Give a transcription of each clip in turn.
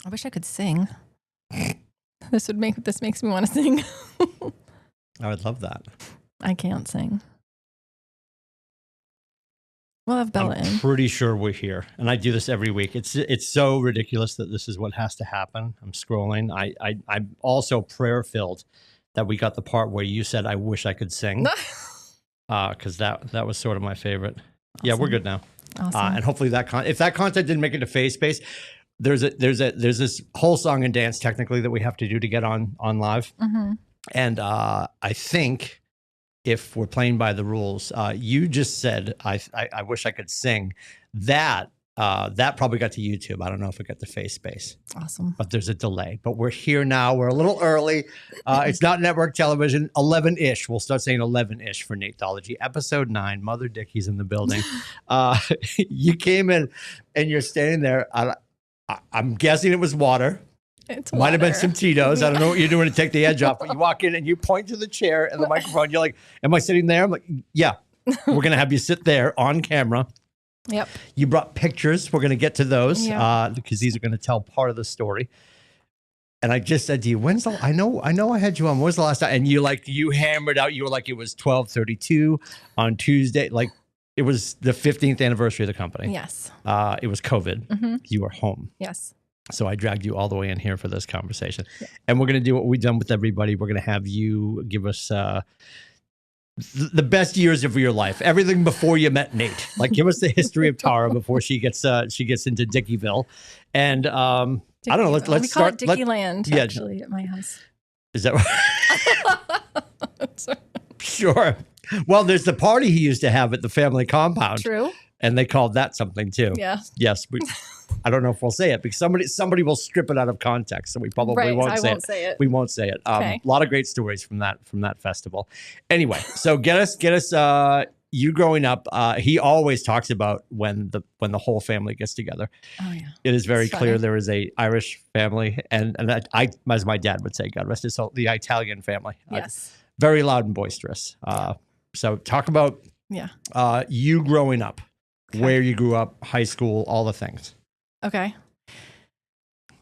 I wish I could sing. This makes me want to sing. I would love that. I can't sing. We'll have Bella in. I'm pretty sure we're here, and I do this every week. It's so ridiculous that this is what has to happen. I'm scrolling. I'm also prayer filled that we got the part where you said, "I wish I could sing," because that was sort of my favorite. Awesome. Yeah, we're good now. Awesome. And hopefully if that content didn't make it to Face Space, there's this whole song and dance technically that we have to do to get on live, and I think. If we're playing by the rules, you just said, I wish I could sing. That probably got to YouTube. I don't know if it got to Face Space. Awesome. But there's a delay. But we're here now. We're a little early. It's not network television. 11-ish. We'll start saying 11-ish for NateThology. Episode 9, Mother Dickey's in the building. You came in and you're standing there. I'm guessing it was water. Might have been some Tito's. I don't know what you're doing to take the edge off, but you walk in and you point to the chair and the microphone. You're like, am I sitting there? I'm like, yeah, we're going to have you sit there on camera. Yep. You brought pictures. We're going to get to those because these are going to tell part of the story. And I just said to you, I know I had you on. When was the last time? And you hammered out. You were like, it was 12/32 on Tuesday. Like it was the 15th anniversary of the company. Yes. It was COVID. You were home. Yes. So I dragged you all the way in here for this conversation. Yeah. And we're going to do what we've done with everybody. We're going to have you give us the best years of your life. Everything before you met Nate. Like give us the history of Tara before she gets into Dickeyville. And I don't know, let's start. We call it Dickeyland actually at my house. Is that right? Sure. Well, there's the party he used to have at the family compound. True. And they called that something too. Yeah. Yes. I don't know if we'll say it because somebody will strip it out of context, so we probably won't say it. We won't say it. Okay. A lot of great stories from that festival. Anyway, so get us. You growing up, he always talks about when the whole family gets together. Oh yeah. It is very clear there is a Irish family, and I, as my dad would say, God rest his soul, the Italian family. Yes. Very loud and boisterous. So talk about you growing up. Okay. Where you grew up, high school, all the things. Okay.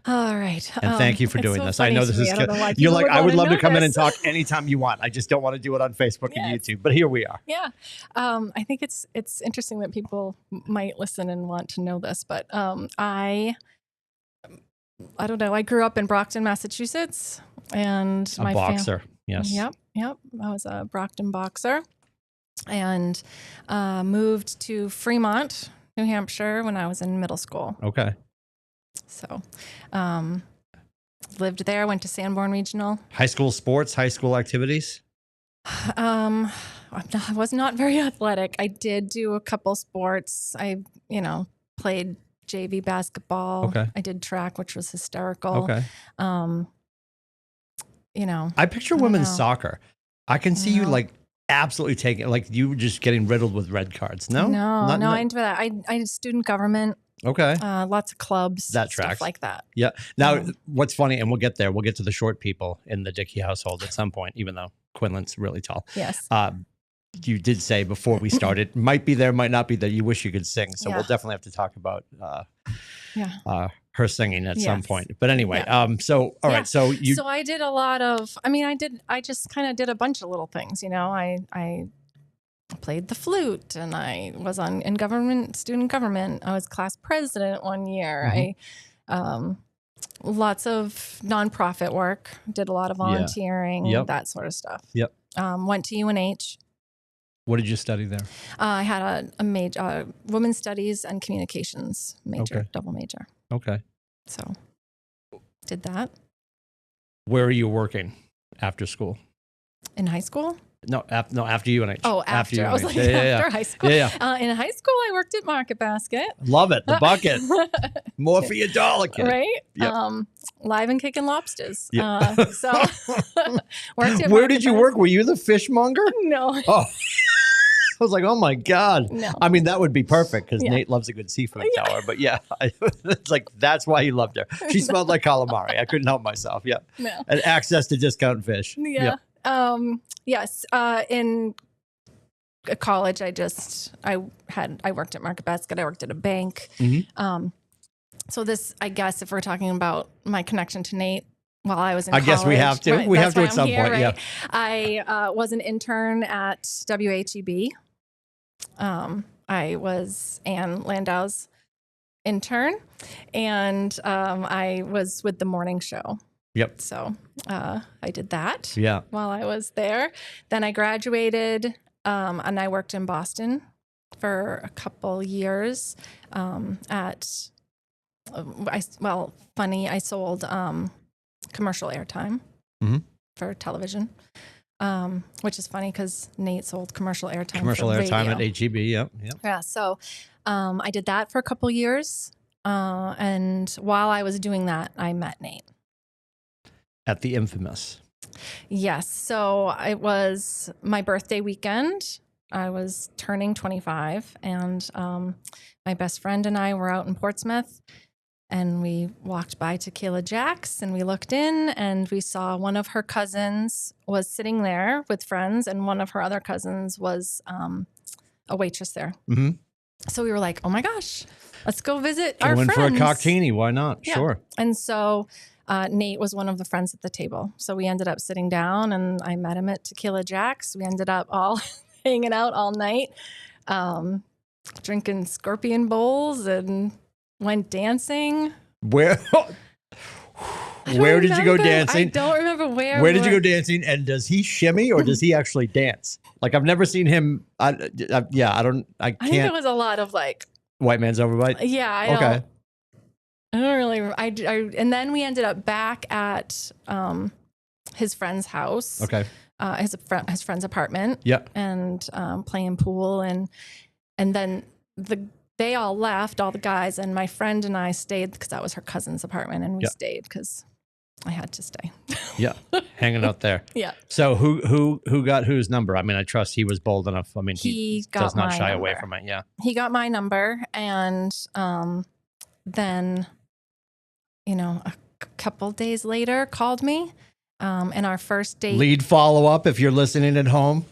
All right. And thank you for doing this. I know this is good. You're like, I would love to come in and talk anytime you want. I just don't want to do it on Facebook and YouTube. But here we are. Yeah. I think it's interesting that people might listen and want to know this. But I don't know. I grew up in Brockton, Massachusetts. And my boxer. Yes. Yep. I was a Brockton boxer. And moved to Fremont, New Hampshire when I was in middle school. Okay. So lived there, went to Sanborn Regional. High school sports, high school activities? I was not very athletic. I did do a couple sports. I, played JV basketball. Okay. I did track, which was hysterical. Okay. I picture women's soccer. I can see you like absolutely taking, like you were just getting riddled with red cards. No, I didn't do that. I did student government. Okay. Lots of clubs. That tracks. Stuff like that. Yeah. Now, what's funny, and we'll get there. We'll get to the short people in the Dickey household at some point, even though Quinlan's really tall. Yes. You did say before we started, might be there, might not be there. You wish you could sing. So we'll definitely have to talk about her singing at some point. But anyway, so all right. So I did a lot of, I just kind of did a bunch of little things, I played the flute and I was in student government. I was class president one year. I lots of nonprofit work, did a lot of volunteering, that sort of stuff. Yep. Went to UNH. What did you study there? I had a major, women's studies and communications major, double major. Okay. So did that. Where are you working after school? In high school? No, after UNH. Oh, after. I was like, after high school. Yeah. In high school, I worked at Market Basket. Love it. The bucket. More for your dollar, kid. Right? Yep. Live and kicking lobsters. Yep. Worked at Where did you work? Were you the fishmonger? No. Oh. I was like, oh my God. No. I mean, that would be perfect because Nate loves a good seafood tower. But it's like, that's why he loved her. She smelled like calamari. I couldn't help myself. Yeah. No. And access to discount fish. Yeah. Yes. In college, I worked at Market Basket. I worked at a bank. So this, I guess, if we're talking about my connection to Nate while I was in college. I guess we have to. Right, we have to why at some I'm here, point. right? Yeah. I was an intern at WHEB. I was Ann Landau's intern, and I was with the morning show. Yep. So I did that while I was there. Then I graduated, and I worked in Boston for a couple years I sold commercial airtime for television, which is funny because Nate sold commercial airtime at HEB. Yep. Yeah. So I did that for a couple years. And while I was doing that, I met Nate. At the infamous. Yes. So it was my birthday weekend. I was turning 25, and my best friend and I were out in Portsmouth, and we walked by Tequila Jack's, and we looked in, and we saw one of her cousins was sitting there with friends, and one of her other cousins was a waitress there. Mm-hmm. So we were like, oh my gosh, let's go visit our friends. friends. For a cocktaini, why not? Yeah. Sure. And so Nate was one of the friends at the table. So we ended up sitting down, and I met him at Tequila Jack's. We ended up all hanging out all night, drinking Scorpion Bowls, and went dancing. Where did you go dancing? I don't remember where. Where did you go dancing? And does he shimmy or does he actually dance? Like, I've never seen him. I can't. I think it was a lot of like white man's overbite. Yeah. I don't really. And then we ended up back at his friend's house. Okay. His friend's apartment. Yeah. And playing pool, and then they all left, all the guys, and my friend and I stayed because that was her cousin's apartment, and we stayed because I had to stay. Yeah, hanging out there. Yeah. So who got whose number? I mean, I trust he was bold enough. I mean, he does not shy away from it. Yeah. He got my number, and then, a couple days later, called me, and our first date. Lead follow up if you're listening at home.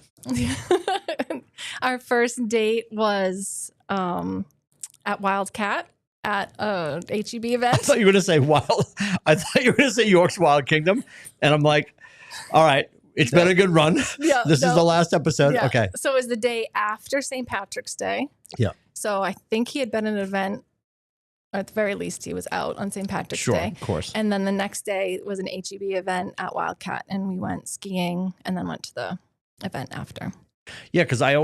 Our first date was at Wildcat at a HEB event. I thought you were going to say York's Wild Kingdom. And I'm like, all right, it's been a good run. Yeah, this is the last episode. Yeah. Okay. So it was the day after St. Patrick's Day. Yeah. So I think he had been at an event. At the very least, he was out on St. Patrick's Day. Sure, of course. And then the next day was an HEB event at Wildcat, and we went skiing and then went to the event after. Yeah, because I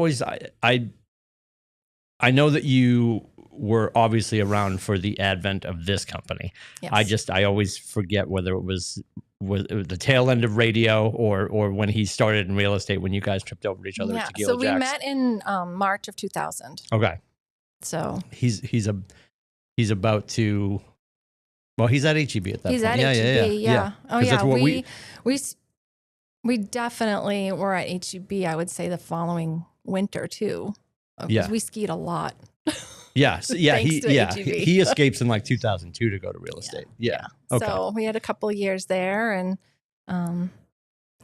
know that you were obviously around for the advent of this company. Yes. I always forget whether it was the tail end of radio or when he started in real estate, when you guys tripped over each other. Yeah. So we met in March of 2000. Okay. So he's about to. Well, he's at HEB at that point. He's at HEB. Yeah. Oh yeah. We definitely were at HEB. I would say the following winter too. Yeah. We skied a lot. Yeah. He escapes in like 2002 to go to real estate. Yeah. Okay. So we had a couple of years there, and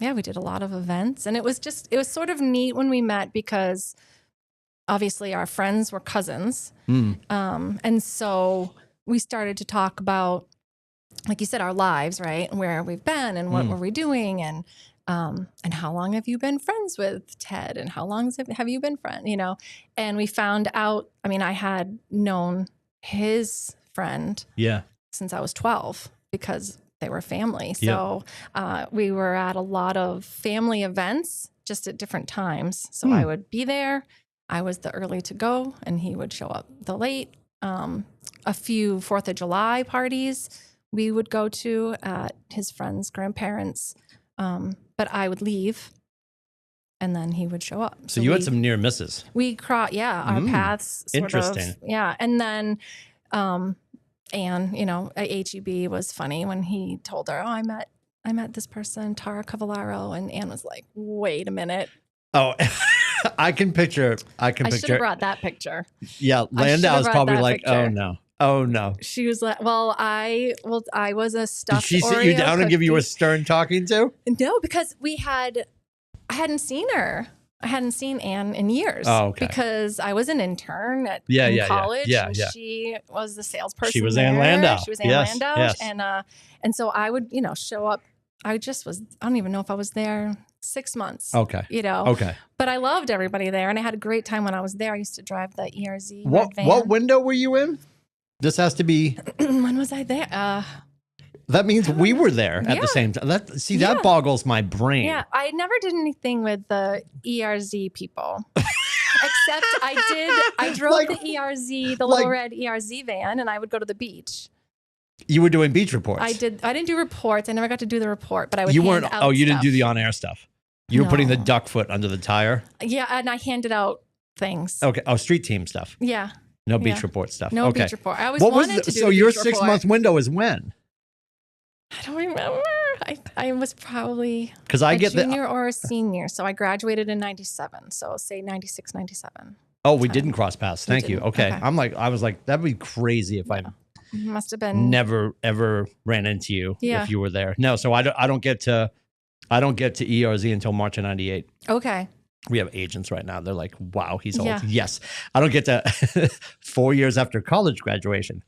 we did a lot of events, and it was sort of neat when we met because obviously our friends were cousins. And so we started to talk about, like you said, our lives, right? And where we've been and what were we doing, and how long have you been friends with Ted, and how long have you been friends, and we found out, I had known his friend since I was 12 because they were family. So we were at a lot of family events just at different times. So I would be there. I was the early to go, and he would show up the late. A few 4th of July parties we would go to at his friends' grandparents'. But I would leave, and then he would show up. So you had some near misses. We crossed, our paths. Interesting. And then, Anne, at HEB was funny when he told her, "Oh, I met this person, Tara Cavallaro," and Anne was like, "Wait a minute." Oh, I can picture. I should have brought that picture. Yeah, Landau's probably like, picture. "Oh no." Oh no. She was like, I was a stuffed Did she sit Oreo you down cookie. And give you a stern talking to? No, because I hadn't seen her. I hadn't seen Anne in years. Oh, okay. Because I was an intern in college. And she was the salesperson. She was there. Ann Landau. She was Ann Landau. Yes. And so I would, show up. I don't even know if I was there 6 months. Okay. Okay. But I loved everybody there, and I had a great time when I was there. I used to drive the ERZ What van. What window were you in? This has to be. When was I there? That means we were there at the same time. That boggles my brain. Yeah, I never did anything with the ERZ people. Except I drove the ERZ, the little red ERZ van, and I would go to the beach. You were doing beach reports. I didn't do reports. I never got to do the report, but I would You hand weren't. out Oh, you didn't stuff. do the on-air stuff. You were putting the duck foot under the tire. Yeah, and I handed out things. Okay. Oh, street team stuff. Yeah. No beach report stuff. No okay. beach report. I always wanted to do. So your 6 month window is when? I don't remember. I was probably because I a get junior or a senior. So I graduated in 97. So say 96, 97. Oh, we didn't cross paths. Thank you. Okay. Okay. I was like, that'd be crazy if I must have been never ever ran into you if you were there. No, so I don't get to ERZ until March of 98. Okay. We have agents right now. They're like, wow, he's old. Yes. I don't get to 4 years after college graduation.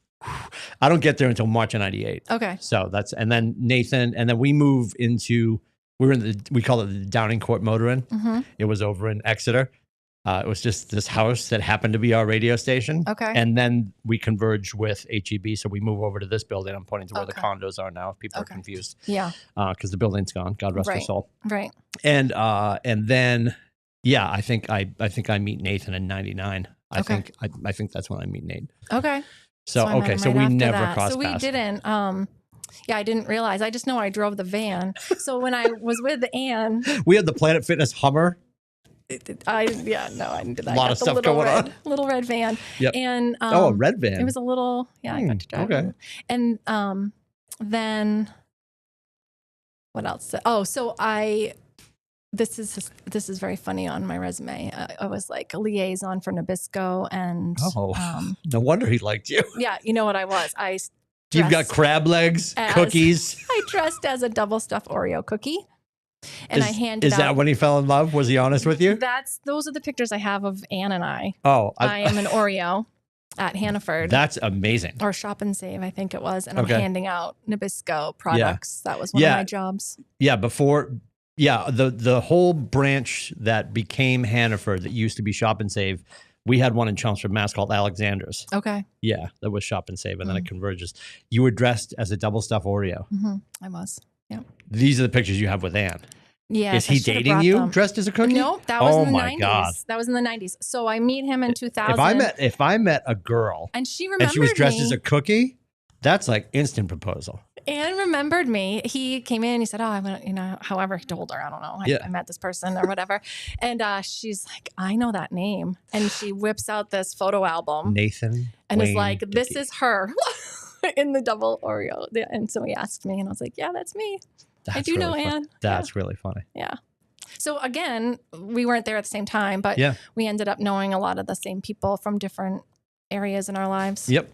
I don't get there until March of 98. Okay. So and then Nathan, and then we move into, we call it the Downing Court Motor Inn. Mm-hmm. It was over in Exeter. It was just this house that happened to be our radio station. Okay. And then we converge with HEB. So we move over to this building. I'm pointing to where the condos are now if people are confused. Yeah. Because the building's gone. God rest her soul. Right. And then, I think I meet Nathan in 99. I think that's when I meet Nate. Okay. So I met him so right we after never that. crossed So we paths. didn't. I didn't realize. I just know I drove the van. So when I was with Anne, We had the Planet Fitness Hummer. I didn't do that. A lot of stuff going on. Little red van. Yep. And a red van. It was a little. Yeah, I got to drive. Okay. It. And then what else? Oh, so This is very funny on my resume. I was like a liaison for Nabisco, and no wonder he liked you. yeah, you know what I was. You've got crab legs, cookies. I dressed as a double stuffed Oreo cookie, and I handed. Is that when he fell in love? Was he honest with you? Those are the pictures I have of Anne and I. Oh, I am an Oreo at Hannaford. That's amazing. Or Shop and Save, I think it was, and I'm handing out Nabisco products. That was one of my jobs. Yeah, the whole branch that became Hannaford that used to be Shop and Save, we had one in Chelmsford, Mass called Alexander's. Okay. Yeah, that was Shop and Save, and then it converges. You were dressed as a double stuffed Oreo. Mm-hmm. I was. Yeah. These are the pictures you have with Anne. Yeah. Is he dating you dressed as a cookie? No, that was in the 90s. God. That was in the 90s. So I meet him in 2000. If I met a girl and she remembered and she was dressed me, as a cookie, that's like instant proposal. Anne remembered me. He came in, he said, I went, however he told her, I don't know. I met this person or whatever. And she's like, I know that name. And she whips out this photo album. Nathan. And Wayne is like, this Dickey. is her in the double Oreo. And so he asked me and I was like, yeah, that's me. I do know Anne. That's really funny. Yeah. So again, we weren't there at the same time, but we ended up knowing a lot of the same people from different areas in our lives. Yep.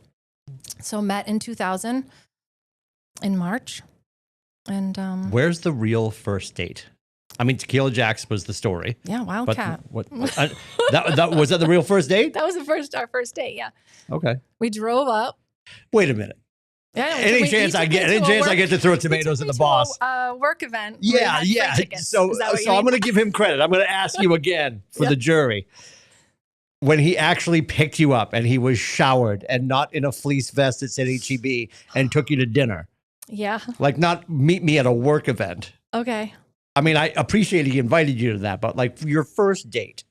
So met in 2000 in March. And where's the real first date? I mean, Tequila Jack's was the story. Yeah, Wildcat. That was that the real first date? That was our first date, yeah. Okay. We drove up. Wait a minute. Yeah, any chance I get to throw tomatoes at the boss? Work event. Yeah. So I'm going to give him credit. I'm going to ask you again for the jury. When he actually picked you up and he was showered and not in a fleece vest that said HEB and took you to dinner. Yeah. Like not meet me at a work event. Okay. I mean, I appreciate he invited you to that, but like your first date.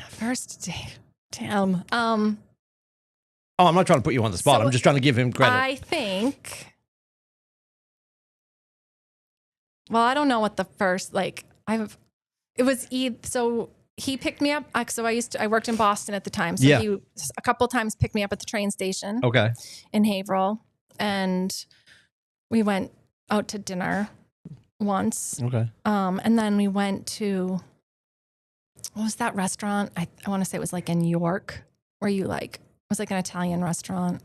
First date. Damn. Oh, I'm not trying to put you on the spot. I'm just trying to give him credit. I think. Well, I don't know what the first, it was so he picked me up. So I worked in Boston at the time. So he a couple times picked me up at the train station. Okay. In Haverhill. And we went out to dinner once. Okay. And then we went to, what was that restaurant? I want to say it was like in York, where it was like an Italian restaurant.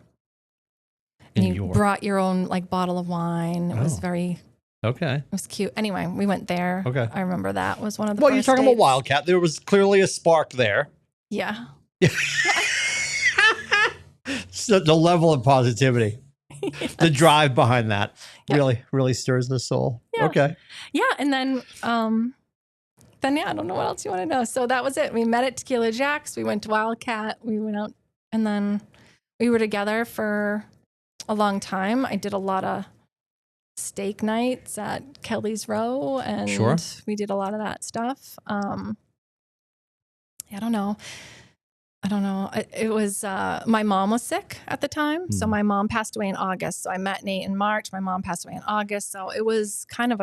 And you brought your own bottle of wine. It was very Okay. It was cute. Anyway, we went there. Okay. I remember that was one of the Well, first you're talking about dates. Wildcat. There was clearly a spark there. Yeah. So the level of positivity, the drive behind that really stirs the soul. Yeah. Okay. Yeah. And then yeah, I don't know what else you want to know. So that was it. We met at Tequila Jack's. We went to Wildcat. We went out, and then we were together for a long time. I did a lot of steak nights at Kelly's Row, and Sure. we did a lot of that stuff. I don't know. It was my mom was sick at the time, so my mom passed away in August. So I met Nate in March. My mom passed away in August, so it was kind of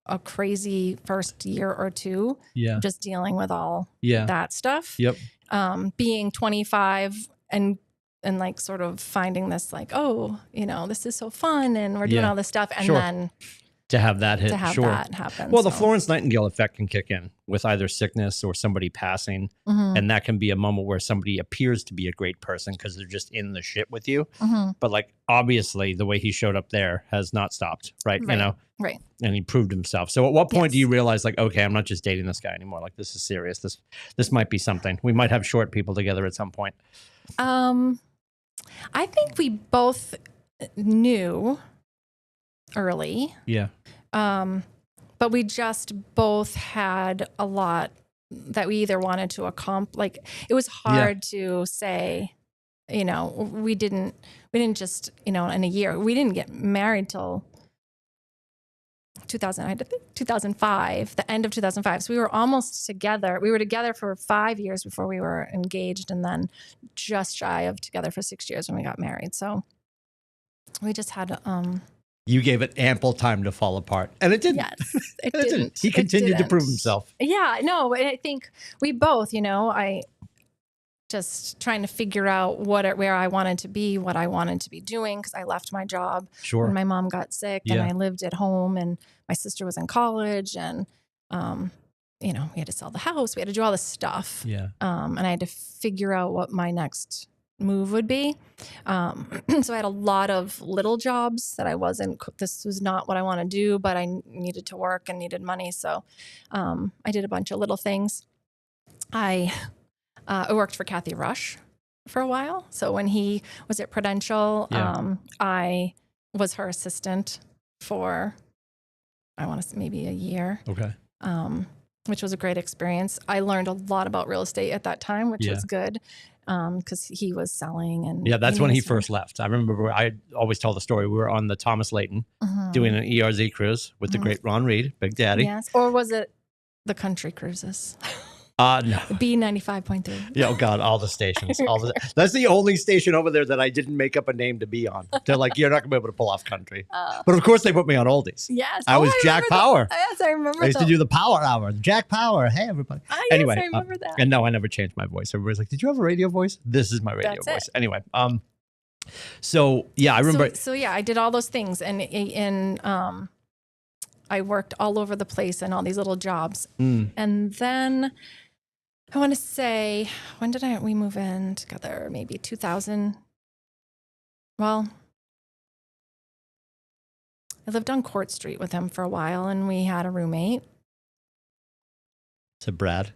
a crazy first year or two. Yeah. Just dealing with all that stuff. Yep. Being 25 and like sort of finding this like, oh, this is so fun, and we're doing all this stuff, and then to have that hit, to have that happen. Well, the Florence Nightingale effect can kick in with either sickness or somebody passing, and that can be a moment where somebody appears to be a great person because they're just in the shit with you. But like obviously, the way he showed up there has not stopped, right? Right. And he proved himself. So at what point do you realize like, okay, I'm not just dating this guy anymore. Like this is serious. This might be something. We might have short people together at some point. I think we both knew early. Yeah. But we just both had a lot that we either wanted to accomplish. Like it was hard to say, we didn't just, in a year. We didn't get married till 2005, the end of 2005. So we were almost together. We were together for 5 years before we were engaged, and then just shy of together for 6 years when we got married. So we just had you gave it ample time to fall apart, and it didn't. Yes, it didn't. He continued to prove himself. Yeah, no, I think we both, I just trying to figure out where I wanted to be, what I wanted to be doing, because I left my job when my mom got sick, and I lived at home, and my sister was in college, and we had to sell the house, we had to do all this stuff, and I had to figure out what my next move would be. So I had a lot of little jobs that this was not what I want to do, but I needed to work and needed money. So I did a bunch of little things. I worked for Kathy Rush for a while. So when he was at Prudential, I was her assistant for, I want to say maybe a year. Okay. Which was a great experience. I learned a lot about real estate at that time, which was good. Because he was selling, and that's when he first left. I remember I always tell the story. We were on the Thomas Layton doing an ERZ cruise with the great Ron Reed, Big Daddy. Yes, or was it the country cruises? No. B95.3. Yeah, oh God, all the stations. That's the only station over there that I didn't make up a name to be on. They're like, you're not gonna be able to pull off country. But of course they put me on oldies. Yes. I was Jack Power. Yes, I remember. I used to do the Power Hour. Jack Power. Hey everybody. Anyway, yes, I remember that. And no, I never changed my voice. Everybody's like, did you have a radio voice? This is my radio voice. Anyway, so yeah, I remember. So yeah, I did all those things, and I worked all over the place in all these little jobs, and then. I want to say, when did we move in together? Maybe 2000. Well, I lived on Court Street with him for a while, and we had a roommate. Is it Brad?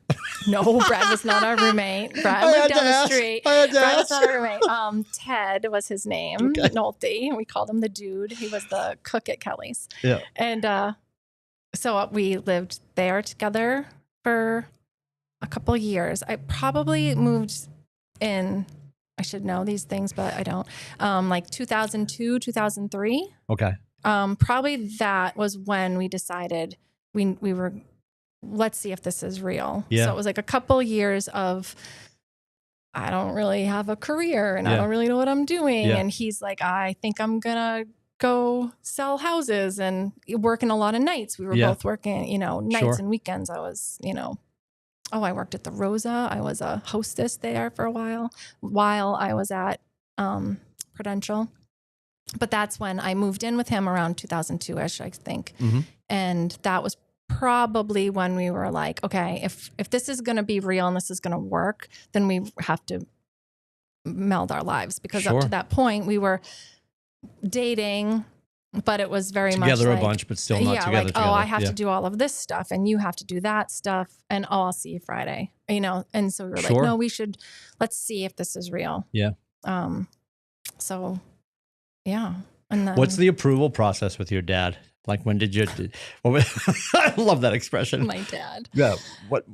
No, Brad was not our roommate. Brad lived down the street. Brad was not our roommate. Ted was his name, Nolte. We called him the dude. He was the cook at Kelly's. Yeah. And so we lived there together for a couple years. I probably moved in, I should know these things, but I don't, like 2002, 2003. Okay. Probably that was when we decided we were, let's see if this is real. Yeah. So it was like a couple years of, I don't really have a career and I don't really know what I'm doing. And he's like, I think I'm going to go sell houses, and working a lot of nights. We were both working, nights and weekends. I was, I worked at the Rosa. I was a hostess there for a while I was at Prudential. But that's when I moved in with him around 2002-ish, I think. And that was probably when we were like, okay, if this is going to be real and this is going to work, then we have to meld our lives. Because up to that point, we were dating, but it was very much together like, a bunch, but still not together. like, oh, I have to do all of this stuff and you have to do that stuff. And oh, I'll see you Friday, And so we were like, no, let's see if this is real. Yeah. So yeah. And then, what's the approval process with your dad? Like, when did you, I love that expression. My dad. Yeah. What?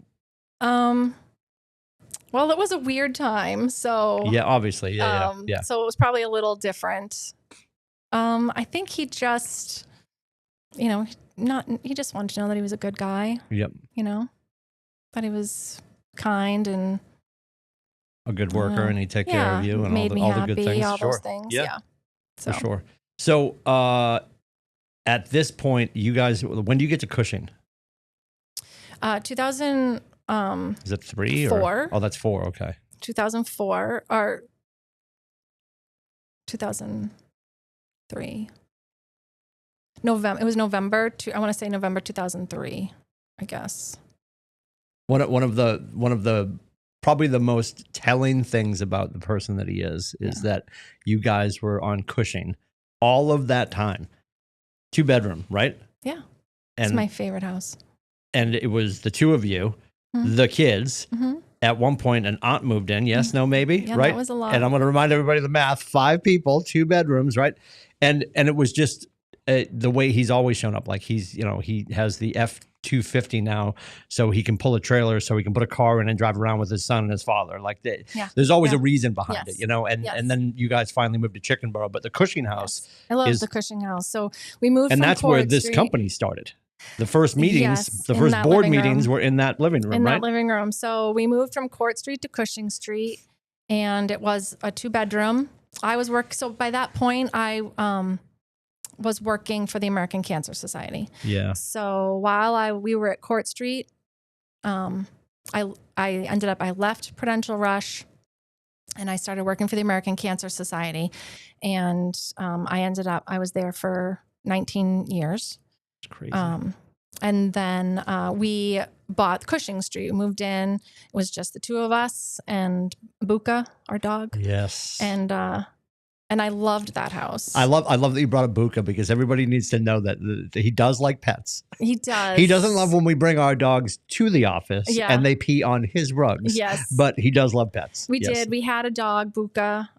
Well, it was a weird time. So yeah, obviously. Yeah. So it was probably a little different. I think he just, he just wanted to know that he was a good guy. Yep. That he was kind and a good worker, and he'd take care of you and made all happy, the good things. all those things. Yeah. For sure. So at this point, you guys, when do you get to Cushing? 2000. Is it 3 4? Or? Oh, that's 4. Okay. 2004 or 2003. November. It was November. I want to say November 2003. I guess. One of the probably the most telling things about the person that he is that you guys were on Cushing all of that time. 2-bedroom, right? Yeah. It's my favorite house. And it was the two of you, the kids. Mm-hmm. At one point, an aunt moved in. Yes, no, maybe, yeah, right? That was a lot. And I'm going to remind everybody the math: 5 people, 2 bedrooms, right? And it was just the way he's always shown up. Like, he's, he has the F-250 now, so he can pull a trailer, so he can put a car in and drive around with his son and his father. Like, there's always a reason behind it, And then you guys finally moved to Chickenboro, but the Cushing house. Yes. I love the Cushing house. So we moved, and from that's Court where this Street. company started. The first meetings, the first board meetings were in that living room, right? In that living room. So we moved from Court Street to Cushing Street, and it was a 2-bedroom. So by that point, I was working for the American Cancer Society. Yeah. So while we were at Court Street, I left Prudential Rush, and I started working for the American Cancer Society, and I was there for 19 years. It's crazy. And then we bought Cushing Street. We moved in. It was just the two of us and Buka, our dog. Yes. And I loved that house. I love that you brought up Buka, because everybody needs to know that he does like pets. He does. He doesn't love when we bring our dogs to the office and they pee on his rugs. Yes. But he does love pets. We did. We had a dog, Buka,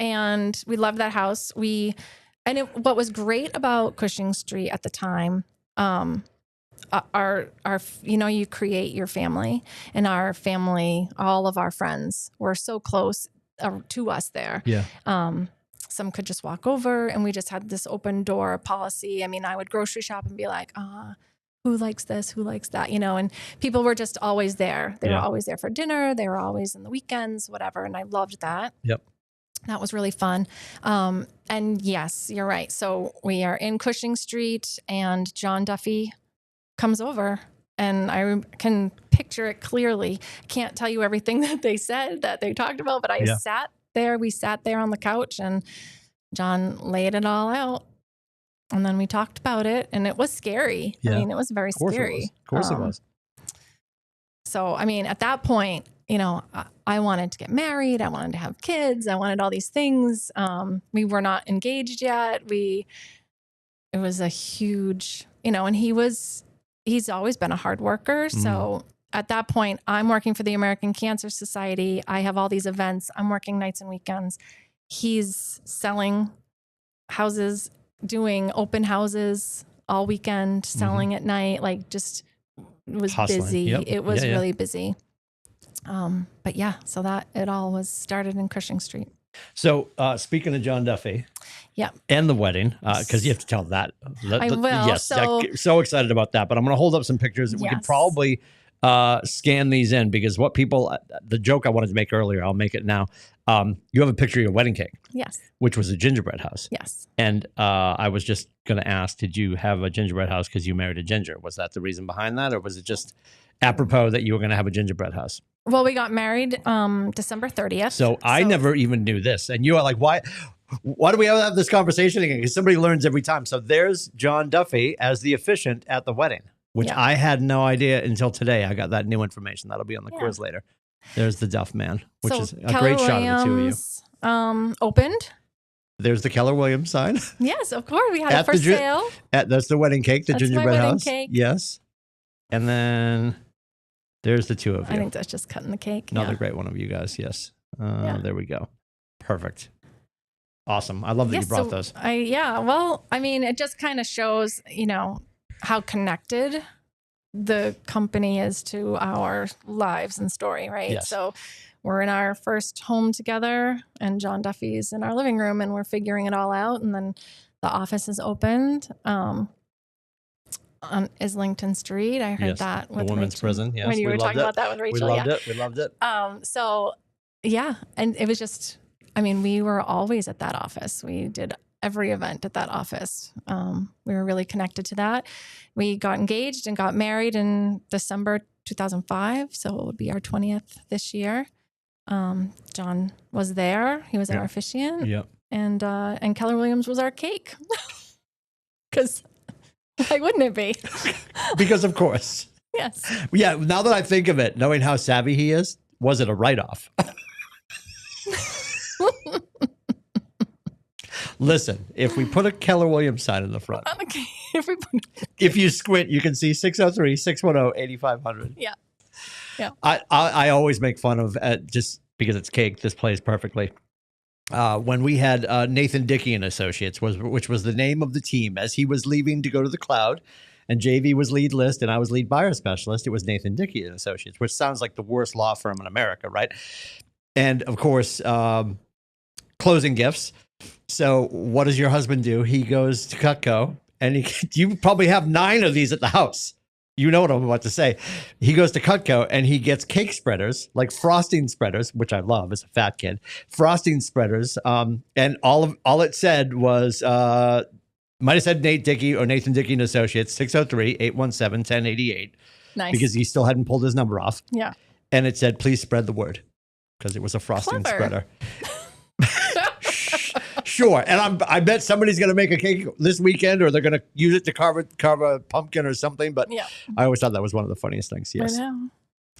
and we loved that house. What was great about Cushing Street at the time, you create your family, and our family, all of our friends were so close to us there. Yeah. Some could just walk over, and we just had this open door policy. I mean, I would grocery shop and be like, who likes this? Who likes that? And people were just always there. They were always there for dinner. They were always in the weekends, whatever. And I loved that. Yep. That was really fun. And yes, you're right. So we are in Cushing Street, and John Duffy comes over, and I can picture it clearly. I can't tell you everything that they said, that they talked about, but we sat there on the couch, and John laid it all out. And then we talked about it, and it was scary. Yeah. I mean, it was very scary. Of course it was. So, I mean, at that point, I wanted to get married. I wanted to have kids. I wanted all these things. We were not engaged yet. It was a huge, and he's always been a hard worker. So at that point, I'm working for the American Cancer Society. I have all these events. I'm working nights and weekends. He's selling houses, doing open houses all weekend, selling at night. Like, just was hustling. Busy. Yep. It was really busy. But yeah, so that it all was started in Cushing Street. So speaking of John Duffy, and the wedding, because you have to tell that. I will. Yes, so excited about that. But I'm going to hold up some pictures. We could probably scan these in, because the joke I wanted to make earlier, I'll make it now. You have a picture of your wedding cake. Yes. Which was a gingerbread house. Yes. And I was just going to ask, did you have a gingerbread house because you married a ginger? Was that the reason behind that? Or was it just apropos that you were going to have a gingerbread house? Well, we got married December 30th. So I never even knew this. And you are like, why do we ever have this conversation again? Because somebody learns every time. So there's John Duffy as the officiant at the wedding, which I had no idea until today. I got that new information. That'll be on the quiz later. There's the Duff man, which is a great shot of the two of you. Opened. There's the Keller Williams sign. Yes, of course. We had At it for the gi- sale. That's the wedding cake, the That's my gingerbread wedding house. cake. Yes. And then there's the two of you. I think that's just cutting the cake. Another Yeah. great one of you guys. Yes. Yeah. There we go. Perfect. Awesome. I love that you brought those. Well, I mean, it just kind of shows, how connected the company is to our lives and story, right? Yes. So we're in our first home together, and John Duffy's in our living room, and we're figuring it all out. And then the office is opened on Islington Street. I heard that with the women's Rachel, prison. Yes, when you were talking about that with Rachel. We loved it. We loved it. So yeah, and it was just, I mean, we were always at that office. We did every event at that office. We were really connected to that. We got engaged and got married in December 2005, so it would be our 20th this year. John was there. He was our officiant. Yep. And Keller Williams was our cake. Because why wouldn't it be? Because of course. Yes. Yeah. Now that I think of it, knowing how savvy he is, was it a write-off? Listen, if we put a Keller Williams sign in the front, if you squint, you can see 603-610-8500. Yeah. Yeah. I always make fun of, just because it's cake, this plays perfectly. When we had Nathan Dickey and Associates, which was the name of the team, as he was leaving to go to the cloud, and JV was lead list and I was lead buyer specialist, it was Nathan Dickey and Associates, which sounds like the worst law firm in America, right? And of course, closing gifts. So what does your husband do? He goes to Cutco, and you probably have 9 of these at the house. You know what I'm about to say. He goes to Cutco and he gets cake spreaders, like frosting spreaders, which I love as a fat kid. Frosting spreaders, and all it said was might have said Nate Dickey or Nathan Dickey and Associates, 603-817-1088. Nice. Because he still hadn't pulled his number off. Yeah. And it said, please spread the word, because it was a frosting spreader. Sure. And I bet somebody's going to make a cake this weekend, or they're going to use it to carve a pumpkin or something. But yeah. I always thought that was one of the funniest things. Yes. I know.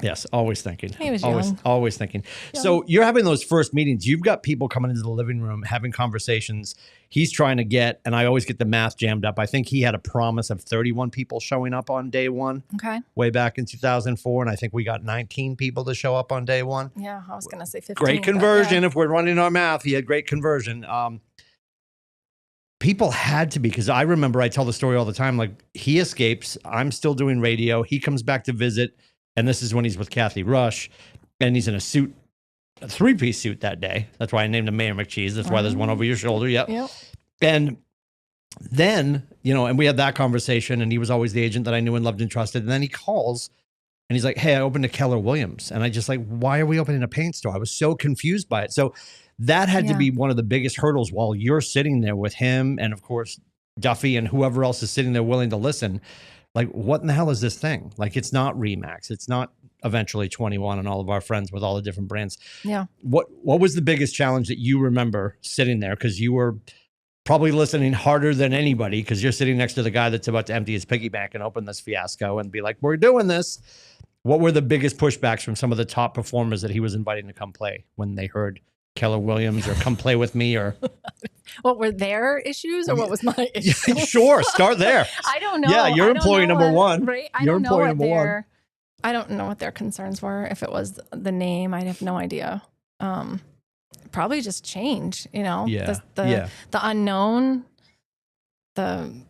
Yes. Always thinking. He was young. Always thinking. Young. So you're having those first meetings. You've got people coming into the living room, having conversations. He's trying to get, and I always get the math jammed up. I think he had a promise of 31 people showing up on day one. Okay. Way back in 2004. And I think we got 19 people to show up on day one. Yeah. I was going to say 15. Great conversion. If we're running our math, he had great conversion. People had to be, because I remember I tell the story all the time. Like, he escapes. I'm still doing radio. He comes back to visit. And this is when he's with Kathy Rush. And he's in a suit, a 3-piece suit that day. That's why I named him Mayor McCheese. That's why there's one over your shoulder. Yep. And then, and we had that conversation. And he was always the agent that I knew and loved and trusted. And then he calls and he's like, hey, I opened a Keller Williams. And I just like, why are we opening a paint store? I was so confused by it. So that had to be one of the biggest hurdles while you're sitting there with him and, of course, Duffy and whoever else is sitting there willing to listen. Like, what in the hell is this thing? Like, it's not Remax. It's not eventually 21 and all of our friends with all the different brands. Yeah. What was the biggest challenge that you remember sitting there? Because you were probably listening harder than anybody, because you're sitting next to the guy that's about to empty his piggy bank and open this fiasco and be like, we're doing this. What were the biggest pushbacks from some of the top performers that he was inviting to come play when they heard Keller Williams or come play with me? Or what were their issues, or what was my issue? Sure, start there. I don't know. Yeah, you're employee number one. Right? I don't know what their concerns were. If it was the name, I have no idea. Probably just change, Yeah. The unknown, the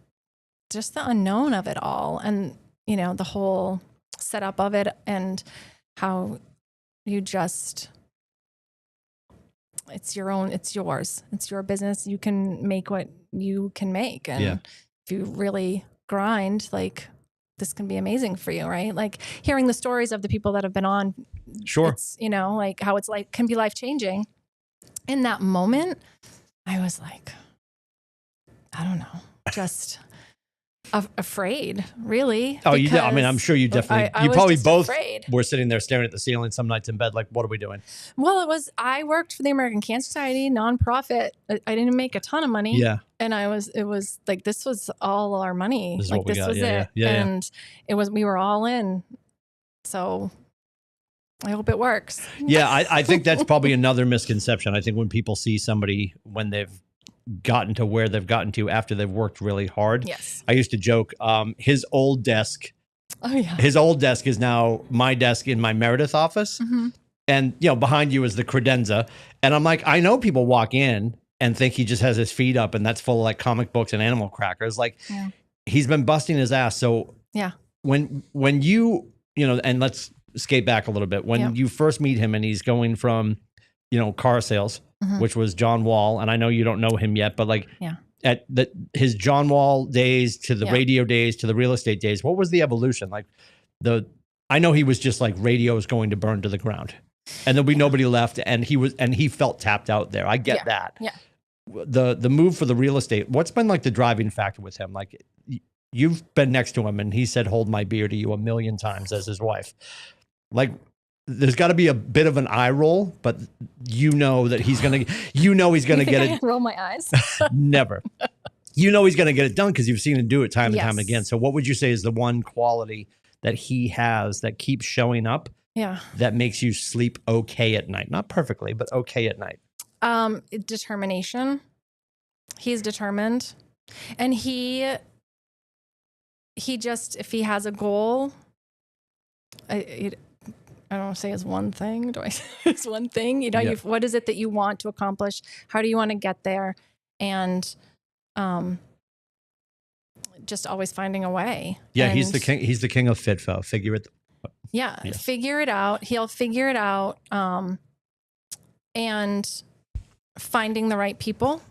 unknown of it all, and the whole setup of it, and how you just. It's your own, it's yours. It's your business. You can make what you can make. And if you really grind, like, this can be amazing for you, right? Like, hearing the stories of the people that have been on. Sure. It's, like how it's like, can be life-changing. In that moment, I was like, I don't know, just afraid, really. Oh, you did. I mean, I'm sure you definitely, you probably both afraid. Were sitting there staring at the ceiling some nights in bed, like, what are we doing? Well, I worked for the American Cancer Society, nonprofit. I didn't make a ton of money. Yeah. And it was like, this was all our money. This is like, what we this got. was it. And we were all in. So I hope it works. Yeah. I think that's probably another misconception. I think when people see somebody, when they've gotten to where they've gotten to after they've worked really hard. Yes. I used to joke, his old desk is now my desk in my Meredith office. Mm-hmm. And, you know, behind you is the credenza. And I'm like, I know people walk in and think he just has his feet up and that's full of like comic books and animal crackers. Like he's been busting his ass. So when you know, and let's skate back a little bit. When you first meet him and he's going from, you know, car sales, which was John Wall. And I know you don't know him yet, but like at his John Wall days to the radio days to the real estate days, what was the evolution? Like I know he was just like radio is going to burn to the ground. And there'll be nobody left, and he felt tapped out there. I get that. Yeah. The move for the real estate. What's been like the driving factor with him? Like you've been next to him, and he said, "Hold my beer" to you a million times as his wife. Like there's got to be a bit of an eye roll, but you know that he's gonna get it. Roll my eyes. Never. You know he's gonna get it done because you've seen him do it time and time again. So what would you say is the one quality that he has that keeps showing up? That makes you sleep okay at night. Not perfectly, but okay at night. Determination. He's determined. And he just, if he has a goal, I don't want to say it's one thing. Do I say it's one thing? You know, what is it that you want to accomplish? How do you want to get there? And just always finding a way. Yeah, and he's the king. He's the king of FITFO. Figure it. Figure it out. He'll figure it out. And finding the right people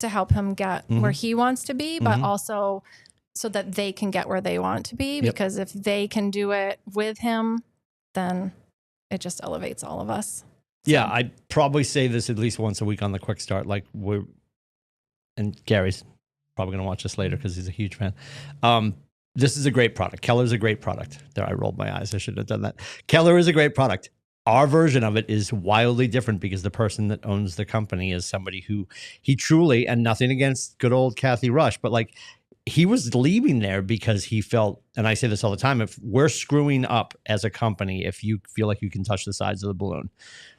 to help him get where he wants to be, but also so that they can get where they want to be. Because if they can do it with him, then it just elevates all of us. So. Yeah, I'd probably say this at least once a week on the Quick Start. Like and Gary's probably going to watch this later because he's a huge fan. This is a great product. Keller's a great product. There, I rolled my eyes. I should have done that. Keller is a great product. Our version of it is wildly different because the person that owns the company is somebody who he truly, and nothing against good old Kathy Rush, but like he was leaving there because he felt, and I say this all the time, if we're screwing up as a company, if you feel like you can touch the sides of the balloon,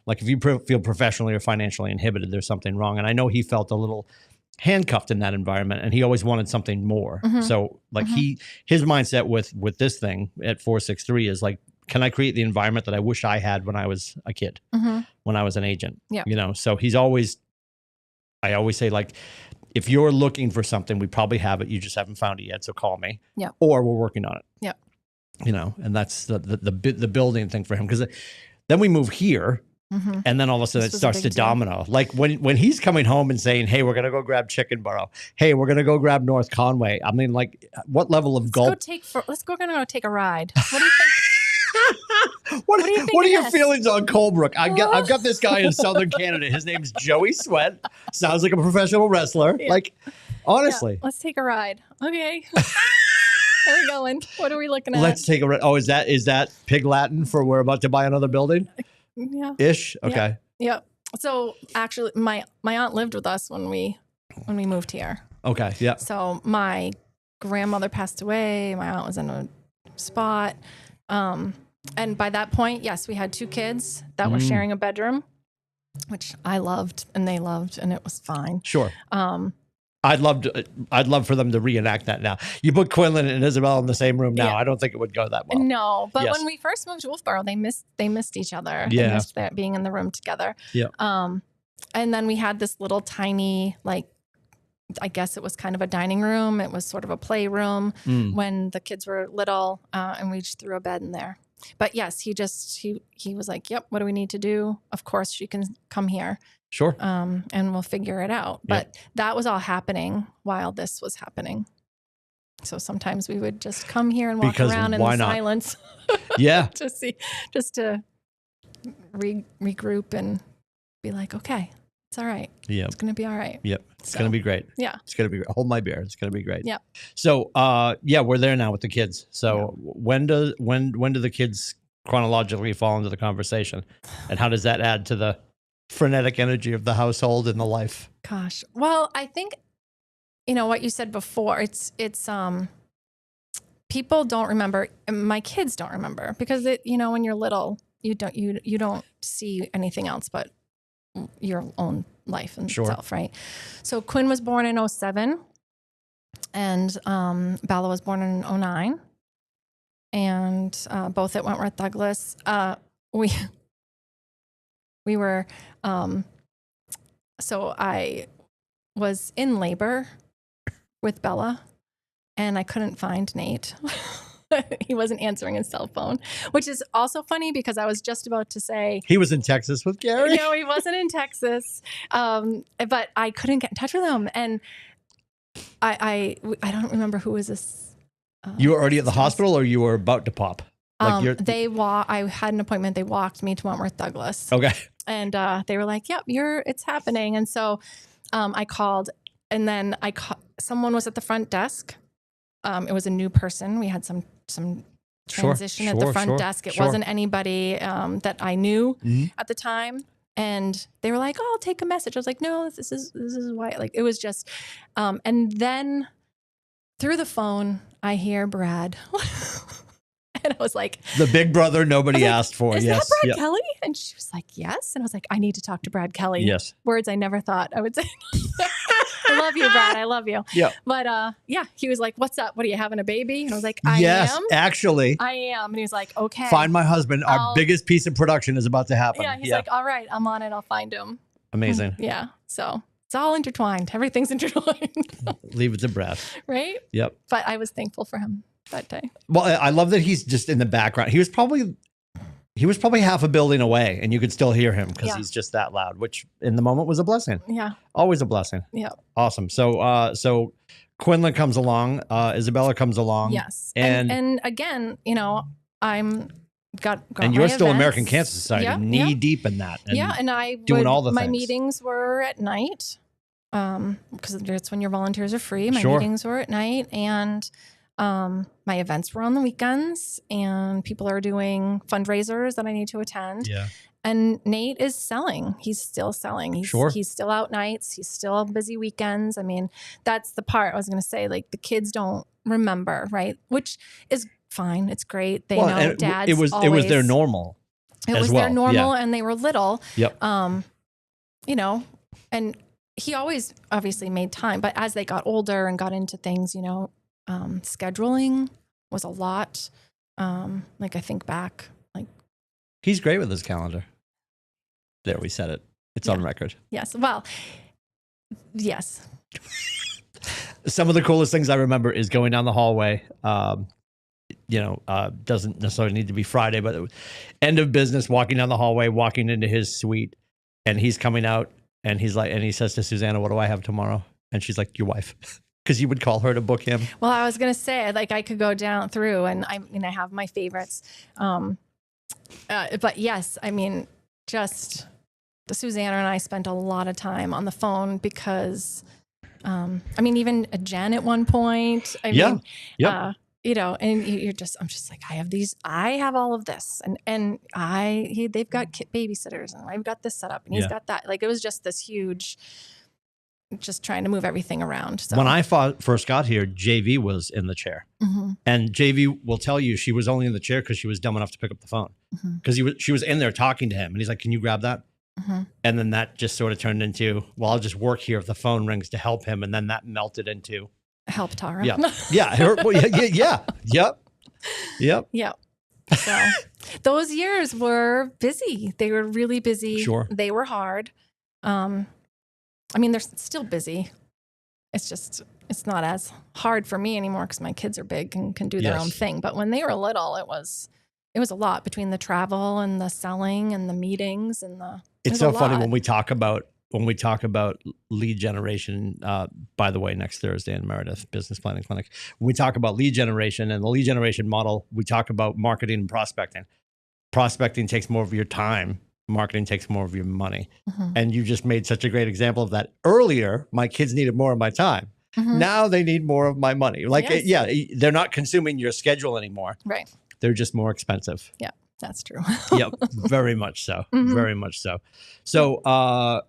like if you feel professionally or financially inhibited, there's something wrong. And I know he felt a little handcuffed in that environment and he always wanted something more. So like his mindset with this thing at 463 is like, can I create the environment that I wish I had when I was a kid, when I was an agent? You know, so I always say like, if you're looking for something, we probably have it. You just haven't found it yet. So call me or we're working on it. You know, and that's the building thing for him. Cause then we move here. And then all of a sudden it starts to domino. Like when he's coming home and saying, "Hey, we're gonna go grab Chickenboro. Hey, we're gonna go grab North Conway." I mean, like, what level of gulp? Let's go take a ride. What do you think? What are your feelings on Colebrook? I've got this guy in Southern Canada. His name's Joey Sweat. Sounds like a professional wrestler. Like, honestly, let's take a ride. Okay. Where are we going? What are we looking at? Let's take a ride. Oh, is that Pig Latin for we're about to buy another building? Yeah. Ish. Okay. Yeah. So actually, my aunt lived with us when we moved here. Okay. Yeah. So my grandmother passed away. My aunt was in a spot. And by that point, yes, we had 2 kids that were sharing a bedroom, which I loved and they loved, and it was fine. Sure. I'd love for them to reenact that now. You put Quinlan and Isabel in the same room now. I don't think it would go that well. No, but when we first moved to Wolfboro, they missed each other. Yeah. They missed being in the room together. Yeah. And then we had this little tiny, like, I guess it was kind of a dining room. It was sort of a playroom when the kids were little, and we just threw a bed in there. But yes, he was like, "Yep, what do we need to do? Of course, she can come here." Sure. And we'll figure it out. But that was all happening while this was happening. So sometimes we would just come here and walk around in the silence. Yeah. just to regroup and be like, okay, it's all right. Yeah. It's going to be all right. Yep. It's going to be great. Yeah. It's going to be great. Hold my beer. It's going to be great. Yeah. So, we're there now with the kids. So when do the kids chronologically fall into the conversation, and how does that add to the frenetic energy of the household and the life? Gosh. Well, I think, what you said before, it's people don't remember. My kids don't remember because when you're little, you don't see anything else but your own life in Sure. itself, right? So Quinn was born in 07 and Bella was born in 09, and both at Wentworth Douglas. We were, so I was in labor with Bella and I couldn't find Nate. He wasn't answering his cell phone, which is also funny because I was just about to say He was in Texas with Gary. no, he wasn't in Texas, but I couldn't get in touch with him, and I don't remember who was this. You were already at the hospital, or you were about to pop? I had an appointment. They walked me to Wentworth Douglas. Okay. And they were like, "Yep, it's happening." And so I called, and then someone was at the front desk. It was a new person. We had some transition at the front desk. It wasn't anybody that I knew at the time. And they were like, "Oh, I'll take a message." I was like, "No, this is why." Like, it was just, and then through the phone, I hear Brad. And I was like, the big brother nobody asked for. Is Yes. that Brad Kelly? And she was like, yes. And I was like, I need to talk to Brad Kelly. Yes. Words I never thought I would say. I love you, Brad. I love you. Yeah. But yeah, he was like, what's up? What are you having a baby? And I was like, I yes, am. actually. I am. And he was like, okay. Find my husband. Our biggest piece of production is about to happen. Yeah. He's like, all right, I'm on it. I'll find him. Amazing. Yeah. So it's all intertwined. Everything's intertwined. Leave it to Brad. Right? Yep. But I was thankful for him that day. Well, I love that he's just in the background. He was probably half a building away, and you could still hear him because he's just that loud, which in the moment was a blessing. Yeah. Always a blessing. Yeah. Awesome. So Quinlan comes along, Isabella comes along. Yes. And again, I'm got and you're my still events. American Cancer Society, knee deep in that. And and I doing all the my things. meetings were at night, because that's when your volunteers are free. My Sure. meetings were at night, and my events were on the weekends, and people are doing fundraisers that I need to attend. Yeah. And Nate is selling. He's still selling. He's still out nights. He's still busy weekends. I mean, that's the part I was going to say. Like, the kids don't remember, right? Which is fine. It's great. They know Dad's it was their normal. It was their normal, and they were little. Yep. And he always obviously made time, but as they got older and got into things, scheduling was a lot. Like, I think back, like, He's great with his calendar. There, we said it. It's on record. Yes. Well, yes. Some of the coolest things I remember is going down the hallway. Doesn't necessarily need to be Friday, but end of business, walking down the hallway, walking into his suite, and he's coming out, and he says to Susanna, "What do I have tomorrow?" And she's like, "Your wife." Because you would call her to book him. Well, I was going to say, like, I could go down through, and I have my favorites. But yes, I mean, just the Susanna and I spent a lot of time on the phone because, even Jen at one point, and you're just, I'm just like, I have all of this, and they've got babysitters, and I've got this set up, and he's got that. Like, it was just this huge, just trying to move everything around. So when I first got here, JV was in the chair, and JV will tell you she was only in the chair because she was dumb enough to pick up the phone, because she was in there talking to him, and he's like, "Can you grab that?" And then that just sort of turned into, "Well, I'll just work here if the phone rings to help him," and then that melted into help Tara. Yep. So those years were busy. They were really busy. Sure. They were hard. They're still busy. It's just, it's not as hard for me anymore because my kids are big and can do their own thing. But when they were little, it was a lot between the travel and the selling and the meetings and It's so funny when we talk about lead generation. By the way, next Thursday in Meredith Business Planning Clinic, when we talk about lead generation and the lead generation model, we talk about marketing and prospecting. Prospecting takes more of your time. Marketing takes more of your money. And you just made such a great example of that. Earlier, my kids needed more of my time. Now they need more of my money. Like, they're not consuming your schedule anymore. Right. They're just more expensive. Yeah, that's true. Yep. Very much so. Very much so. So,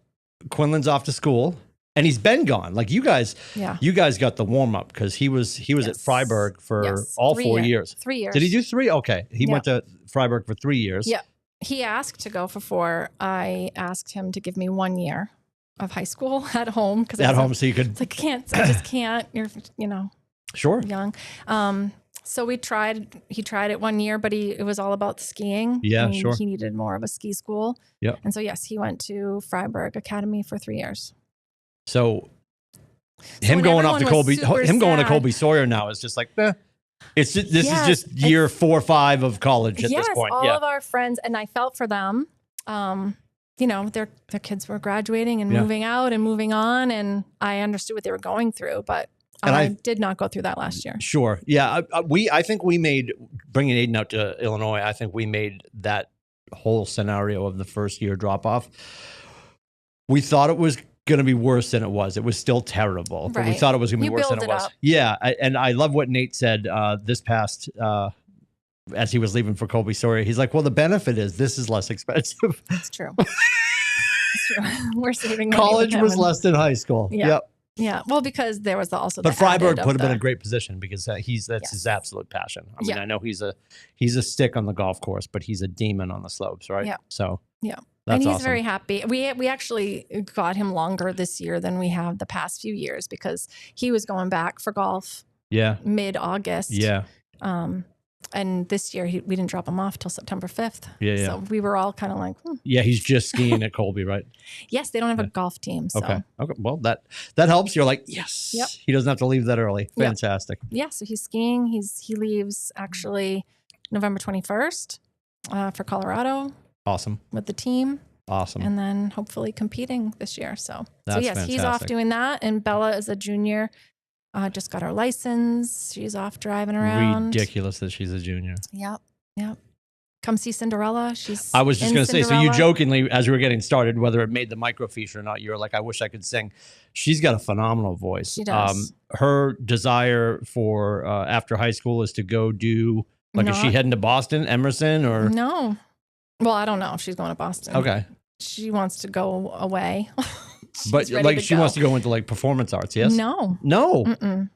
Quinlan's off to school, and he's been gone. Like, you guys got the warm up because he was at Freiburg for all 4 years. 3 years. Did he do 3? Okay. He went to Freiburg for 3 years. Yeah. He asked to go for 4. I asked him to give me 1 year. of high school at home. Because At home, so you could. It's like, I just can't. You're, Sure. young. So he tried it one year, but it was all about the skiing. Yeah, sure. He needed more of a ski school. Yeah. And so, yes, he went to Freiburg Academy for 3 years. So him going off to Colby Sawyer now is just like, this is just year 4 or 5 of college at this point. All of our friends, and I felt for them. Their kids were graduating and moving out and moving on, and I understood what they were going through, but I did not go through that last year. Sure. Yeah. I think we made, bringing Aiden out to Illinois, I think we made that whole scenario of the first year drop off. We thought it was going to be worse than it was. It was still terrible, but we thought it was going to be worse than it was. Up. Yeah. And I love what Nate said this past, as he was leaving for Colby Sawyer. He's like, well, the benefit is this is less expensive. That's true. That's true. We're saving money. College was less than high school. Yeah. Yep. Yeah, well, because there was also. But Freiburg put him in a great position because that's his absolute passion. I mean, I know he's a stick on the golf course, but he's a demon on the slopes, right? Yeah. So yeah, that's and he's awesome. very happy. We actually got him longer this year than we have the past few years because he was going back for golf. Yeah. Mid-August. Yeah. And this year we didn't drop him off till September 5th. Yeah. So we were all kind of like, Yeah, he's just skiing at Colby, right? Yes, they don't have a golf team. So. Okay. Well, that helps. You're like, yes. Yep. He doesn't have to leave that early. Fantastic. Yep. Yeah. So he's skiing. He leaves actually November 21st for Colorado. Awesome. With the team. Awesome. And then hopefully competing this year. So yes, fantastic. He's off doing that. And Bella is a junior. Just got her license. She's off driving around. Ridiculous that she's a junior. Yep. Come see Cinderella. I was just going to say, so you jokingly, as we were getting started, whether it made the microfiche or not, you were like, I wish I could sing. She's got a phenomenal voice. She does. Her desire for after high school is to go do, is she heading to Boston, Emerson, or? No. Well, I don't know if she's going to Boston. Okay. She wants to go away. But she wants to go into performance arts, yes? No. No.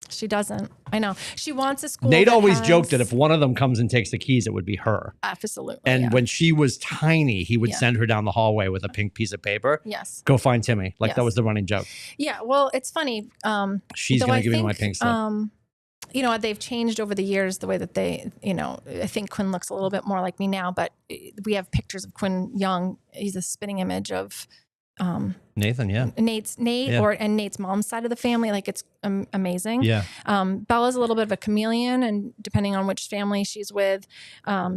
She doesn't. I know. She wants a school. Nate always joked that if one of them comes and takes the keys, it would be her. Absolutely. And when she was tiny, he would send her down the hallway with a pink piece of paper. Yes. Go find Timmy. That was the running joke. Yeah. Well, it's funny. She's going to give me my pink slip. They've changed over the years the way that they, I think Quinn looks a little bit more like me now, but we have pictures of Quinn young. He's a spitting image of Nathan, Nate's mom's side of the family. It's amazing. Yeah. Bella's a little bit of a chameleon, and depending on which family she's with,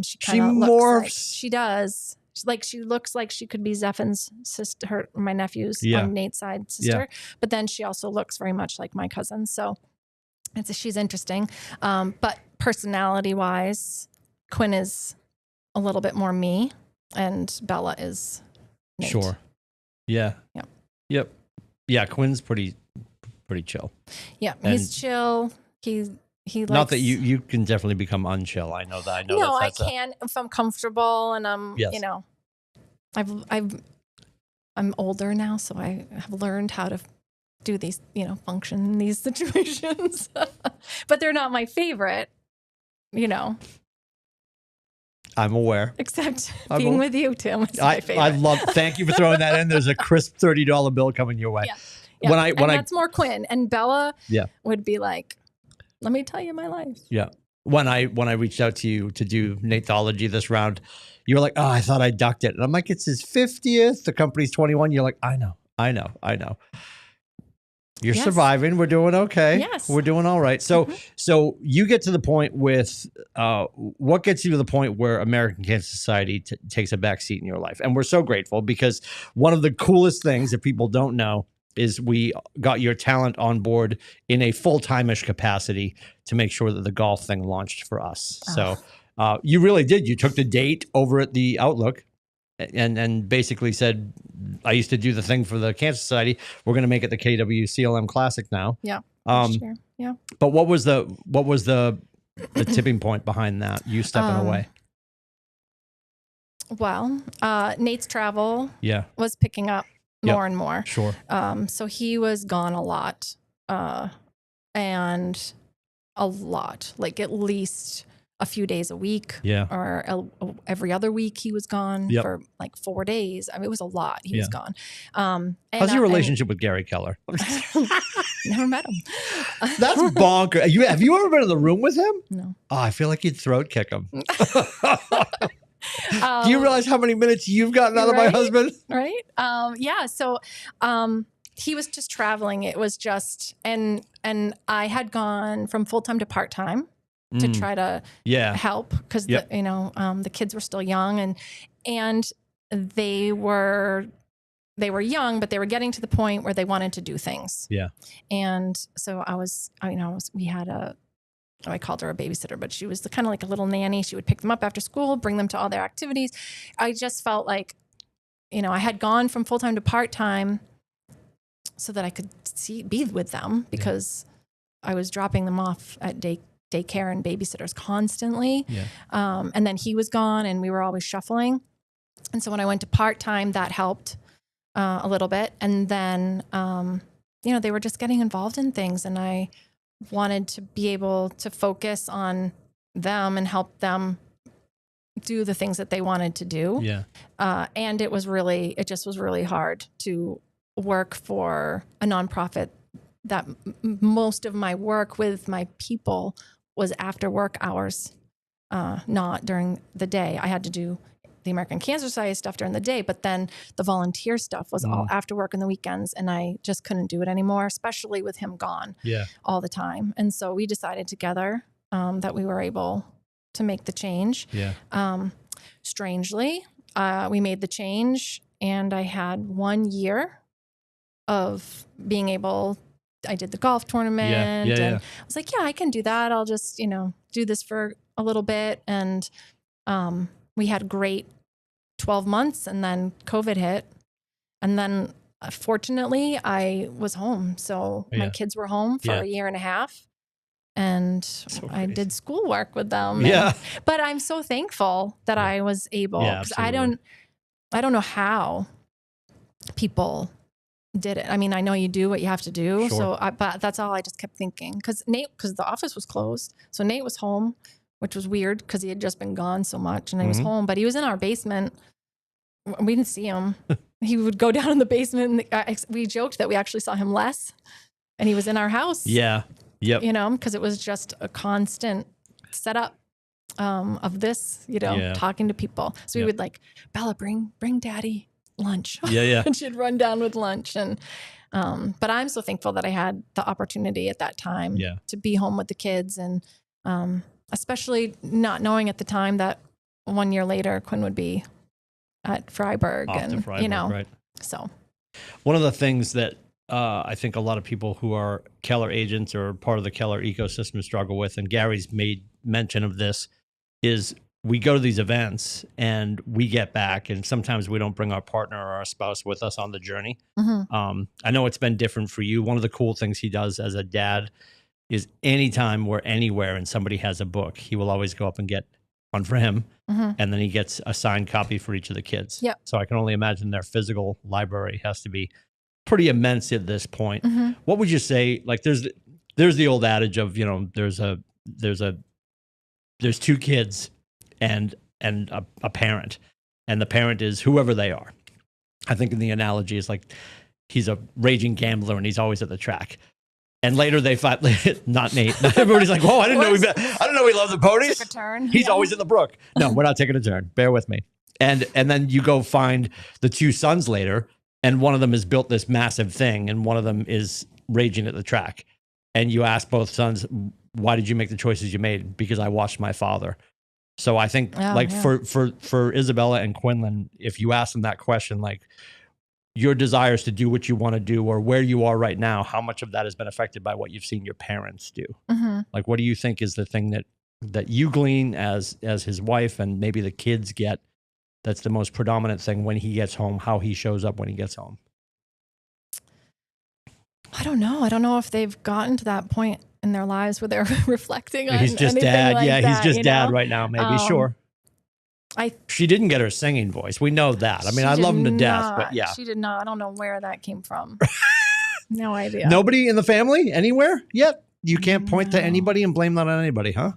she kind of morphs. She does. She looks like she could be Zephin's sister, my nephew's on Nate's side sister, but then she also looks very much like my cousin. So she's interesting. But personality wise, Quinn is a little bit more me, and Bella is Nate. Sure. Yeah. Yep. Yep. Yeah. Quinn's pretty chill. Yeah. He's chill. He likes, not that you can definitely become unchill. I know that. No, I can if I'm comfortable and I'm, I'm older now, so I have learned how to do these, function in these situations, but they're not my favorite, I'm aware. Except being with you, Tim, is my favorite. Thank you for throwing that in. There's a crisp $30 bill coming your way. Yeah. That's more Quinn. And Bella would be like, let me tell you my life. Yeah. When I reached out to you to do NateThology this round, you were like, oh, I thought I ducked it. And I'm like, it's his 50th. The company's 21. You're like, I know. You're surviving. We're doing okay. Yes. We're doing all right. So, so you get to the point with what gets you to the point where American Cancer Society takes a back seat in your life. And we're so grateful because one of the coolest things that people don't know is we got your talent on board in a full-time-ish capacity to make sure that the golf thing launched for us. So you really did. You took the date over at the Outlook and basically said, I used to do the thing for the Cancer Society. We're going to make it the KWCLM Classic now. Yeah. Sure. Yeah. But what was the tipping point behind that? You stepping away? Well, Nate's travel was picking up more and more. Sure. So he was gone a lot, and a lot, like at least a few days a week, Yeah. or every other week he was gone Yep. for like 4 days. I mean, it was a lot. He was gone. How's your relationship with Gary Keller? Never met him. That's bonkers. Have you ever been in the room with him? No. Oh, I feel like you'd throat kick him. Do you realize how many minutes you've gotten out of my husband? Right. Yeah. So he was just traveling. It was just, and I had gone from full-time to part-time to try to help, because the kids were still young, and they were young, but they were getting to the point where they wanted to do things. Yeah. And so we had I called her a babysitter, but she was kind of like a little nanny. She would pick them up after school, bring them to all their activities. I just felt like, I had gone from full-time to part-time so that I could be with them, because I was dropping them off at daycare and babysitters constantly. Yeah. And then he was gone and we were always shuffling. And so when I went to part-time, that helped a little bit. And then, they were just getting involved in things, and I wanted to be able to focus on them and help them do the things that they wanted to do. Yeah. And it just was really hard to work for a nonprofit that most of my work with my people was after work hours, not during the day. I had to do the American Cancer Society stuff during the day, but then the volunteer stuff was all after work and the weekends, and I just couldn't do it anymore, especially with him gone all the time. And so we decided together that we were able to make the change. Yeah. Strangely, we made the change, and I had 1 year of being able. I did the golf tournament, and I was like, I can do that. I'll just, do this for a little bit. And we had great 12 months, and then COVID hit. And then fortunately I was home. So my kids were home for a year and a half, and I did schoolwork with them. But I'm so thankful that I was able, because I don't know how people did it. I mean, I know you do what you have to do. Sure. But that's all I just kept thinking. Because the office was closed. So Nate was home, which was weird because he had just been gone so much, and he was home, but he was in our basement. We didn't see him. He would go down in the basement, and we joked that we actually saw him less, and he was in our house. Yeah. Yep. Because it was just a constant setup of this, talking to people. So we would like, Bella, bring daddy lunch. Yeah. And she'd run down with lunch. And but I'm so thankful that I had the opportunity at that time to be home with the kids, and especially not knowing at the time that 1 year later Quinn would be at Freiburg. Right. So one of the things that I think a lot of people who are Keller agents or part of the Keller ecosystem struggle with, and Gary's made mention of this, is we go to these events and we get back, and sometimes we don't bring our partner or our spouse with us on the journey. I know it's been different for you. One of the cool things he does as a dad is anytime we're anywhere and somebody has a book, he will always go up and get one for him. And then he gets a signed copy for each of the kids. Yep. So I can only imagine their physical library has to be pretty immense at this point. What would you say? Like there's the old adage of, there's two kids and a parent, and the parent is whoever they are. I think in the analogy is like he's a raging gambler and he's always at the track. And later they fight. Not Nate. Everybody's like, "Whoa! I didn't know we love the ponies." Took a turn. He's always in the brook. No, we're not taking a turn. Bear with me. And then you go find the two sons later, and one of them has built this massive thing, and one of them is raging at the track. And you ask both sons, "Why did you make the choices you made?" Because I watched my father. So I think for Isabella and Quinlan, if you ask them that question, like your desires to do what you want to do or where you are right now, how much of that has been affected by what you've seen your parents do? Like, what do you think is the thing that you glean as his wife and maybe the kids get, that's the most predominant thing when he gets home, how he shows up when he gets home? I don't know. I don't know if they've gotten to that point in their lives where they're reflecting on he's just dad. Like he's just dad right now, maybe. Sure. She didn't get her singing voice. We know that. I mean, I love him to death, but yeah. She did not. I don't know where that came from. No idea. Nobody in the family anywhere yet? You can't point to anybody and blame that on anybody, huh?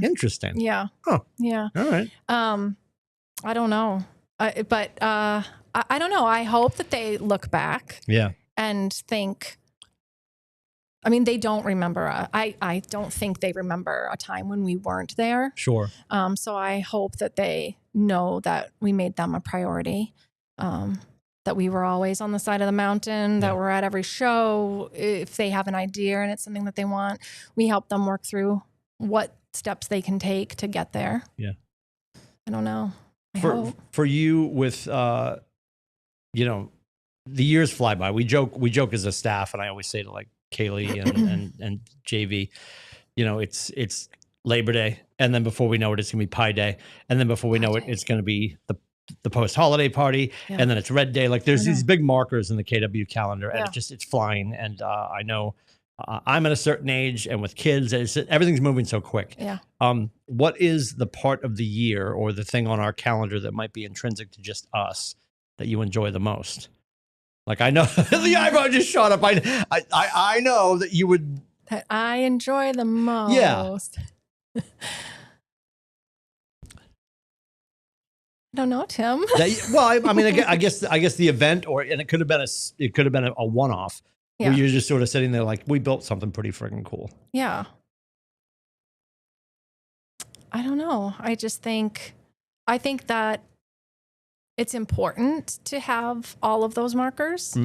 Interesting. Yeah. Huh. Yeah. All right. I don't know. I don't know. I hope that they look back and think, I mean, they don't remember. I don't think they remember a time when we weren't there. Sure. So I hope that they know that we made them a priority, that we were always on the side of the mountain, that we're at every show. If they have an idea and it's something that they want, we help them work through what steps they can take to get there. Yeah. I don't know. For you with, you know, the years fly by. We joke as a staff, and I always say to like Kaylee and JV, you know, it's Labor Day, and then before we know it, it's gonna be Pi Day, and then before we know it, it's gonna be the post-holiday party, and then it's Red Day. Like there's these big markers in the KW calendar, and it's flying. And I know I'm at a certain age, and with kids, everything's moving so quick. Yeah. What is the part of the year or the thing on our calendar that might be intrinsic to just us that you enjoy the most? Like I know the eyebrow just shot up. I know that you would. That I enjoy the most. Yeah. I don't know, Tim. I mean, I guess the event, and it could have been a one-off where you're just sort of sitting there like, we built something pretty freaking cool. Yeah. I don't know. I think that it's important to have all of those markers.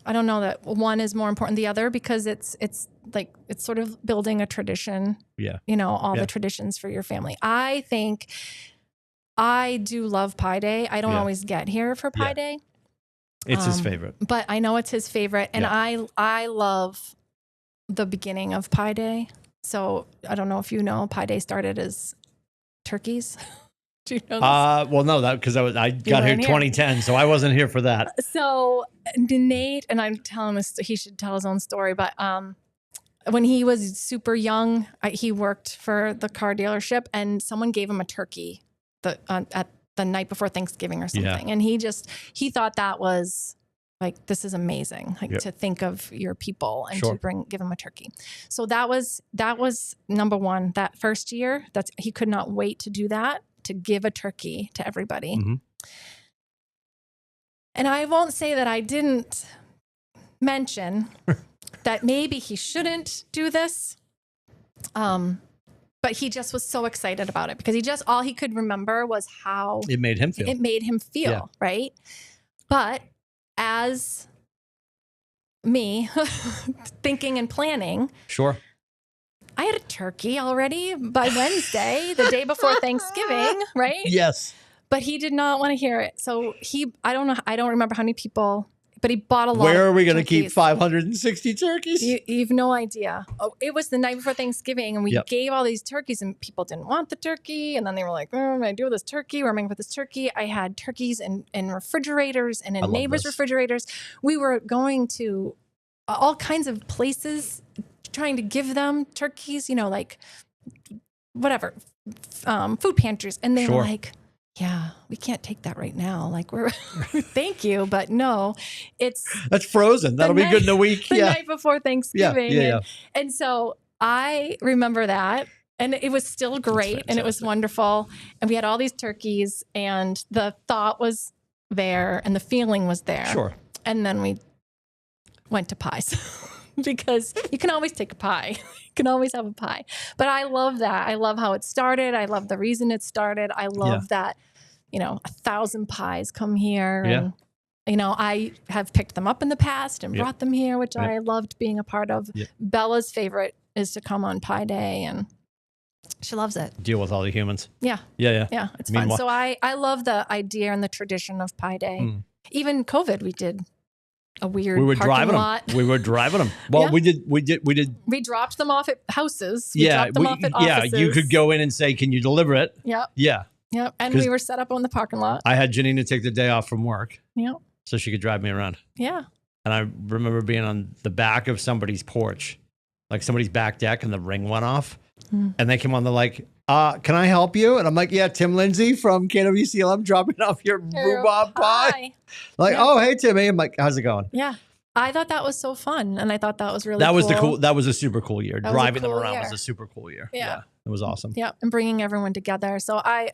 I don't know that one is more important than the other, because it's sort of building a tradition. Yeah. You know, all the traditions for your family. I think I do love Pi Day. I don't always get here for Pi Day. It's his favorite. But I know it's his favorite. And I love the beginning of Pi Day. So I don't know if you know, Pi Day started as turkeys. Do you know this? Well, no, because I got here in 2010, so I wasn't here for that. So Nate, and I'm telling this, he should tell his own story, but when he was super young, he worked for the car dealership, and someone gave him a turkey at the night before Thanksgiving or something, and he thought that was like, this is amazing, like to think of your people and to give him a turkey. So that was number one. That first year, he could not wait to do that, to give a turkey to everybody. And I won't say that I didn't mention that maybe he shouldn't do this. But he just was so excited about it, because all he could remember was how it made him feel. Right? But as me thinking and planning, I had a turkey already by Wednesday, the day before Thanksgiving, right? Yes. But he did not want to hear it. So I don't remember how many people, but he bought a lot. Where are we going to keep 560 turkeys? You have no idea. Oh, it was the night before Thanksgiving, and we gave all these turkeys, and people didn't want the turkey. And then they were like, what am I do with this turkey? Where am I going to put this turkey? I had turkeys in refrigerators and in neighbors' refrigerators. We were going to all kinds of places trying to give them turkeys, you know, like whatever, food pantries. And they were like, yeah, we can't take that right now. Like, we're thank you, but no, that's frozen. That'll be good in a week. The night before Thanksgiving. And so I remember that, and it was still great, and it was wonderful. And we had all these turkeys, and the thought was there, and the feeling was there. And then we went to pies. Because you can always take a pie. You can always have a pie. But I love that. I love how it started. I love the reason it started. I love that, you know, 1,000 pies come here. And, you know, I have picked them up in the past and brought them here, which I loved being a part of. Bella's favorite is to come on Pi Day, and she loves it. Deal with all the humans. Yeah, it's fun. So I love the idea and the tradition of Pi Day. Even COVID, we did a weird parking lot. We were driving them. Well, we did. We dropped them off at houses. We dropped them off at offices. You could go in and say, "Can you deliver it?" Yep. And we were set up on the parking lot. I had Janine to take the day off from work. Yep. So she could drive me around. Yeah. And I remember being on the back of somebody's porch, like somebody's back deck, and the ring went off. And they came on. They're like, "Can I help you?" And I'm like, "Yeah, Tim Lindsay from KWCL. I'm dropping off your rhubarb pie." Like, "Oh, hey, Timmy." I'm like, "How's it going?" Yeah. I thought that was so fun, and I thought that was really That was cool. That was a super cool year. That was a Driving them cool around year. was a super cool year. Yeah. It was awesome. Yeah, and bringing everyone together. So I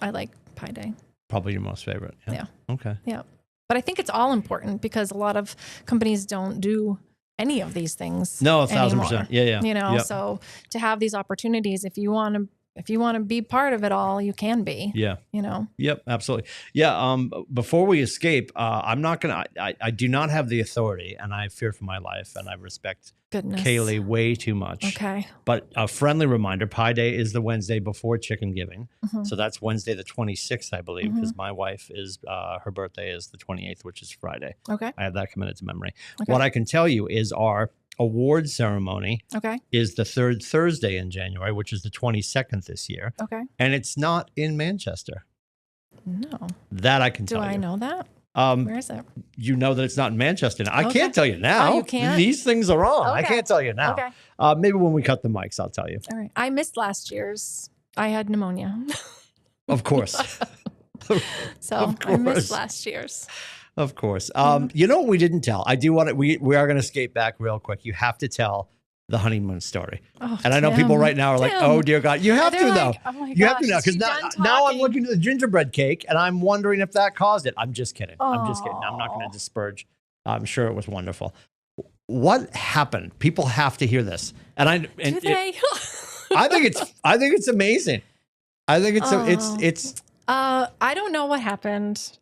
like Pi Day. Probably your most favorite. Yeah. Okay. Yeah. But I think it's all important because a lot of companies don't do any of these things. No, 1,000%. anymore. Yeah. You know, Yep. so to have these opportunities, if you want to be part of it all, you can be. Yeah. You know. Yep, absolutely. Yeah. Before we escape, I'm not gonna. I do not have the authority, and I fear for my life, and I respect Goodness. Kaylee way too much. Okay. But a friendly reminder: Pi Day is the Wednesday before Chicken Giving, Mhm. so that's Wednesday the 26th, I believe, Mhm. because my wife is her birthday is the 28th, which is Friday. Okay. I have that committed to memory. Okay. What I can tell you is our award ceremony Okay. is the third Thursday in January, which is the 22nd this year, Okay. and it's not in Manchester. No. That I can Do tell you. I know that? Where is it? You know that it's not in Manchester. I Okay. can't tell you now. Oh, you can't? These things are on. I Okay. can't tell you now. Okay. Maybe when we cut the mics, I'll tell you. All right. I missed last year's. I had pneumonia. Of course. So Of I missed course. last year's. Of course. You know what we didn't tell? I do want to, we are going to skate back real quick. You have to tell the honeymoon story. Oh, And I know people Tim. right now are like, Tim. oh, dear God. You have They're to, though. like, oh my You have to gosh, know, is because she now, done now I'm talking? looking at the gingerbread cake and I'm wondering if that caused it. I'm just kidding. I'm just kidding. I'm not going Aw. to disparage. I'm sure it was wonderful. What happened? People have to hear this. And Do they? I think it's amazing. I think it's I don't know what happened.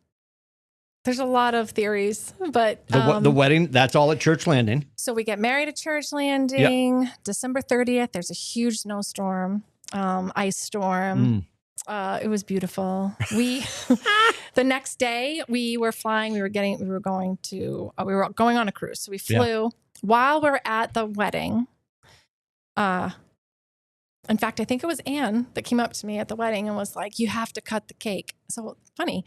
There's a lot of theories, but the wedding. That's all at Church Landing. so we get married at Church Landing, December 30th. There's a huge snowstorm, ice storm. It was beautiful. We the next day we were flying. We were going on a cruise. So we flew while we're at the wedding. In fact, I think it was Anne that came up to me at the wedding and was like, "You have to cut the cake." So funny.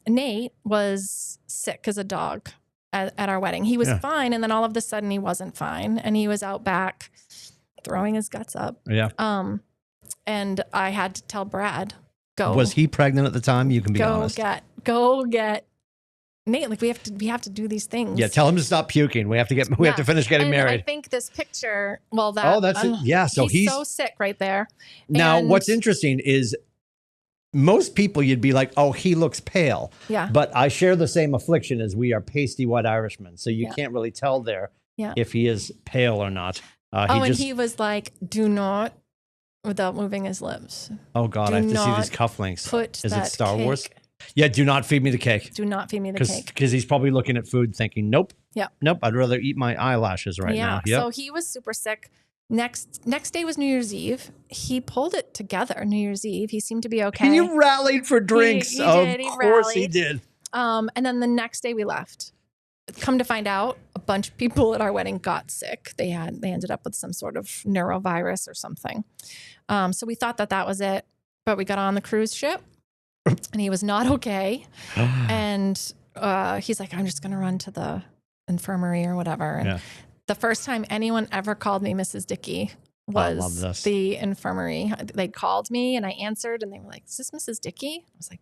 Nate was sick as a dog at our wedding. He was fine, and then all of a sudden he wasn't fine, and he was out back throwing his guts up. Yeah. And I had to tell Brad, "Go." Was he pregnant at the time? You can be honest. Go get Nate. Like we have to do these things. Yeah. Tell him to stop puking. We have to finish getting And married. I think this picture. Well, that's it. Yeah. So he's so sick right there. Now, And- what's interesting is most people you'd be like, oh, he looks pale. Yeah. But I share the same affliction as we are pasty white Irishmen. So you can't really tell there if he is pale or not. He was like, "Do not," without moving his lips. Oh God, I have to see these cufflinks. Is it Star Wars? Yeah, do not feed me the cake. Do not feed me the cake. Because he's probably looking at food thinking, nope. Yep. Nope, I'd rather eat my eyelashes right now. Yep. So he was super sick. Next day was New Year's Eve. He pulled it together New Year's Eve. He seemed to be okay. He rallied for drinks. He of did. He course he rallied. did. And then the next day we left. Come to find out, a bunch of people at our wedding got sick. They ended up with some sort of neurovirus or something. So we thought that was it. But we got on the cruise ship and he was not okay. And he's like, "I'm just going to run to the infirmary or whatever." And the first time anyone ever called me Mrs. Dickey was the infirmary. They called me and I answered and they were like, "Is this Mrs. Dickey?" I was like,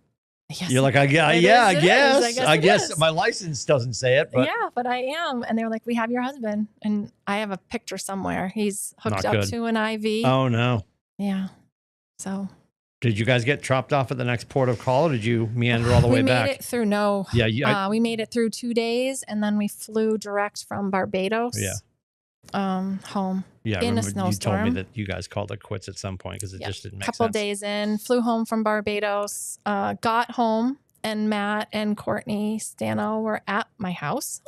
"Yes." You're like, I guess my license doesn't say it, but yeah, but I am. And they were like, "We have your husband." And I have a picture somewhere. He's hooked Not up good. to an IV. Oh no. Yeah. So Did you guys get dropped off at the next port of call or did you meander all the way back? We made it through we made it through 2 days and then we flew direct from Barbados home Yeah, I in a remember snowstorm. you told me that you guys called it quits at some point because it just didn't make sense. Couple days in, flew home from Barbados, got home, and Matt and Courtney Stano were at my house.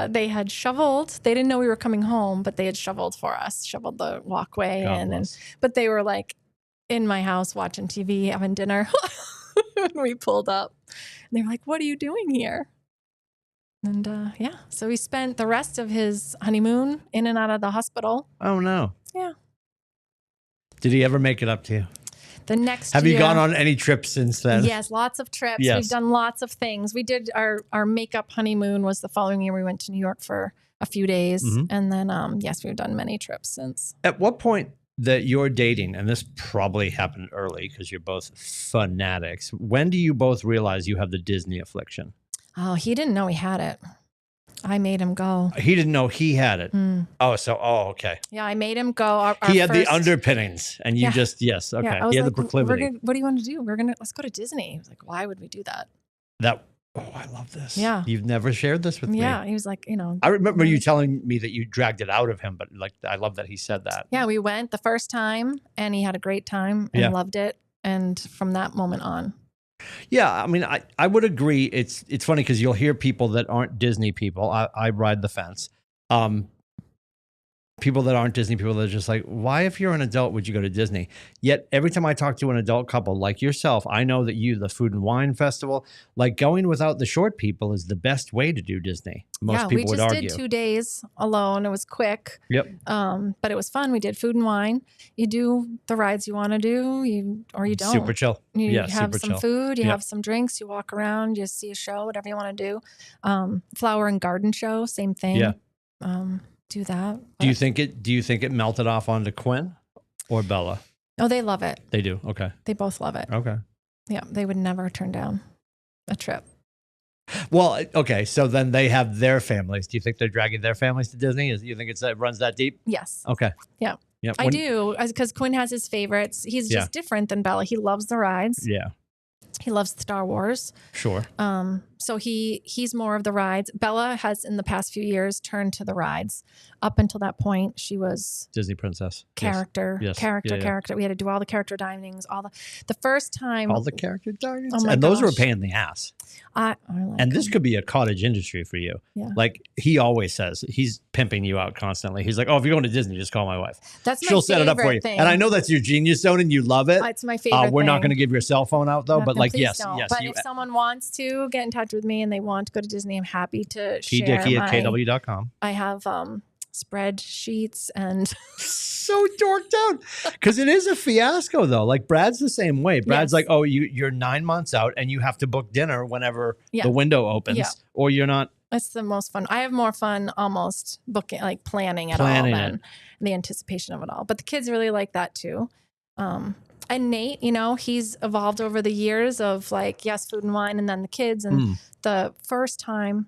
They had shoveled. They didn't know we were coming home, but they had shoveled for us, shoveled the walkway in. But they were like in my house watching TV, having dinner. And we pulled up. And they were like, "What are you doing here?" And so we spent the rest of his honeymoon in and out of the hospital. Oh, no. Yeah. Did he ever make it up to you? The next Have year, you gone on any trips since then? Yes, lots of trips. Yes. We've done lots of things. We did our makeup honeymoon was the following year. We went to New York for a few days. And then, yes, we've done many trips since. At what point that you're dating, and this probably happened early because you're both fanatics, when do you both realize you have the Disney affliction? Oh, he didn't know he had it. I made him go. He didn't know he had it. Oh, okay. Yeah, I made him go. Our He had the first- underpinnings, and you Yeah. just yes, okay. Yeah, I was He had like, the proclivity. what do you want to do? Let's go to Disney. He was like, why would we do that? I love this. Yeah. You've never shared this with me. Yeah, he was like, I remember you telling me that you dragged it out of him, but like I love that he said that. Yeah, we went the first time, and he had a great time and loved it. And from that moment on. Yeah, I mean, I would agree. It's funny because you'll hear people that aren't Disney people. I ride the fence. People that aren't Disney people that are just like, why, if you're an adult, would you go to Disney? Yet every time I talk to an adult couple like yourself, I know that the Food and Wine Festival, like going without the short people is the best way to do Disney. Most people would argue. We just did 2 days alone. It was quick. Yep. But it was fun. We did Food and Wine. You do the rides you want to do, or you don't. Super chill. You have some chill. food, you have some drinks, you walk around, you see a show, whatever you want to do. Flower and garden show, same thing. Yeah. Do that. Do you think it melted off onto Quinn or Bella? Oh, they love it. They do. Okay. They both love it. Okay. Yeah, they would never turn down a trip. Well, okay. So then they have their families. Do you think they're dragging their families to Disney? Do you think it runs that deep? Yes. Okay. Yeah. Yeah. I do, because Quinn has his favorites. He's just different than Bella. He loves the rides. Yeah. He loves Star Wars. Sure. So he's more of the rides. Bella has in the past few years turned to the rides. Up until that point, she was Disney princess. Character. Yes. Character. We had to do all the character dinings, the first time. All the character dinings. Oh my and those were a gosh. pain in the ass. I And this could be a cottage industry for you. Yeah. Like he always says, he's pimping you out constantly. He's like, oh, if you're going to Disney, just call my wife. That's my She'll set it up for you. favorite thing. And I know that's your genius zone and you love it. It's my favorite We're not thing. going to give your cell phone out though, but No, like, please yes. don't. But if someone wants to get in touch with me and they want to go to Disney, I'm happy to share Dickey at kw.com. I have spreadsheets and so dorked out because it is a fiasco though. Like Brad's the same way. Brad's like, oh, you're 9 months out and you have to book dinner whenever the window opens or you're not. It's the most fun. I have more fun almost booking, like planning it all than the anticipation of it all. But the kids really like that too. And Nate, he's evolved over the years of like, yes, Food and Wine and then the kids. And the first time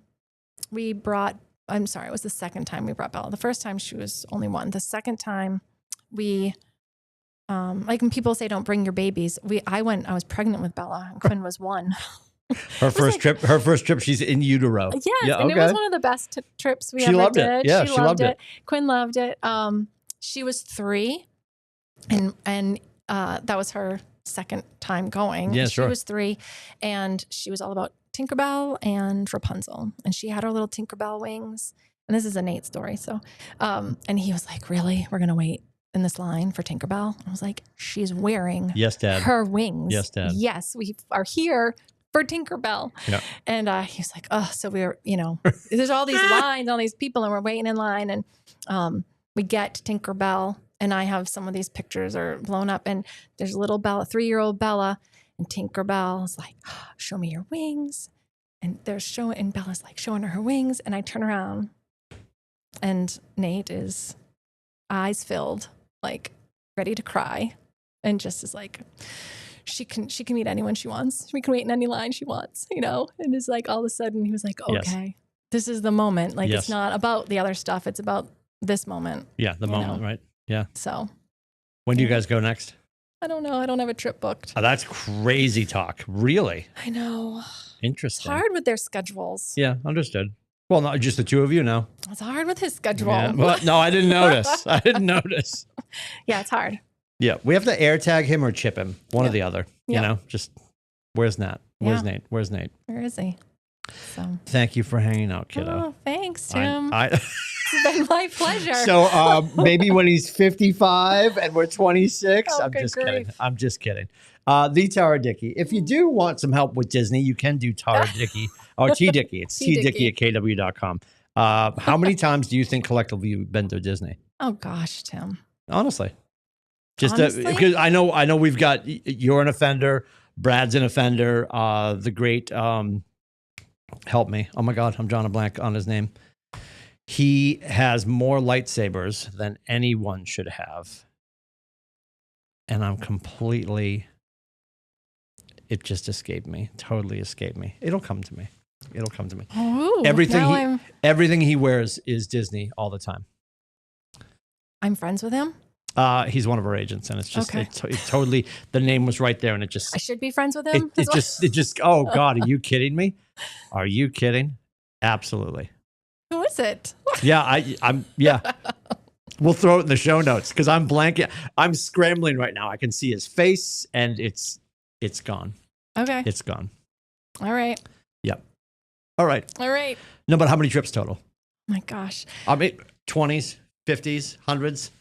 it was the second time we brought Bella. The first time she was only 1. The second time we, like when people say don't bring your babies, I was pregnant with Bella and Quinn was 1. Her first trip, she's in utero. Yes, and it was one of the best trips we ever loved did. It. Yeah, she loved it. Quinn loved it. She was 3, and that was her second time going. Yeah, She was 3, and she was all about Tinkerbell and Rapunzel, and she had her little Tinkerbell wings. And this is a Nate story. So, and he was like, "Really? We're gonna wait in this line for Tinkerbell?" I was like, "She's wearing her wings. Yes, Dad. Yes, we are here for Tinkerbell." Yeah. And he was like, "Oh, so we were, there's all these lines, all these people, and we're waiting in line." And we get to Tinkerbell, and I have some of these pictures are blown up, and there's little Bella, 3-year-old Bella, and Tinkerbell is like, oh, "Show me your wings." And and Bella's like showing her wings, and I turn around, and Nate is eyes filled, like ready to cry, and just is like, she can meet anyone she wants. We can wait in any line she wants, And it's like all of a sudden he was like, okay, this is the moment. Like it's not about the other stuff. It's about this moment. Yeah, the moment, right? Yeah. So when do you guys go next? I don't know. I don't have a trip booked. Oh, that's crazy talk. Really? I know. Interesting. It's hard with their schedules. Yeah, understood. Well, not just the two of you now. It's hard with his schedule. Yeah. Well, no, I didn't notice. Yeah, it's hard. Yeah, we have to air tag him or chip him. One or the other. Just where's Nat? Where's Nate? Where's Nate? Where is he? So thank you for hanging out, kiddo. Oh, thanks, Tim. It's been my pleasure. So maybe when he's 55 and we're 26. Oh, I'm just grief. kidding. I'm just kidding. The Tara Dickey. If you do want some help with Disney, you can do Tara Dickey or T Dickey. It's T-Dickey at kw.com. How many times do you think collectively you've been to Disney? Oh gosh, Tim. Honestly. Just because I know we've got, you're an offender, Brad's an offender, the great help me. Oh my God, I'm drawing a blank on his name. He has more lightsabers than anyone should have. And I'm completely, it just escaped me, totally escaped me. It'll come to me. It'll come to me. Ooh, Everything he wears is Disney all the time. I'm friends with him. He's one of our agents, and it's just Okay. it's totally the name was right there, and it just I should be friends with him. it just oh God, are you kidding me? Are you kidding? Absolutely. Who is it? Yeah, I'm yeah. We'll throw it in the show notes because I'm blanking. I'm scrambling right now. I can see his face, and it's gone. Okay. It's gone. All right. Yep. All right. All right. No, but how many trips total? My gosh. I mean, 20s, 50s, 100s.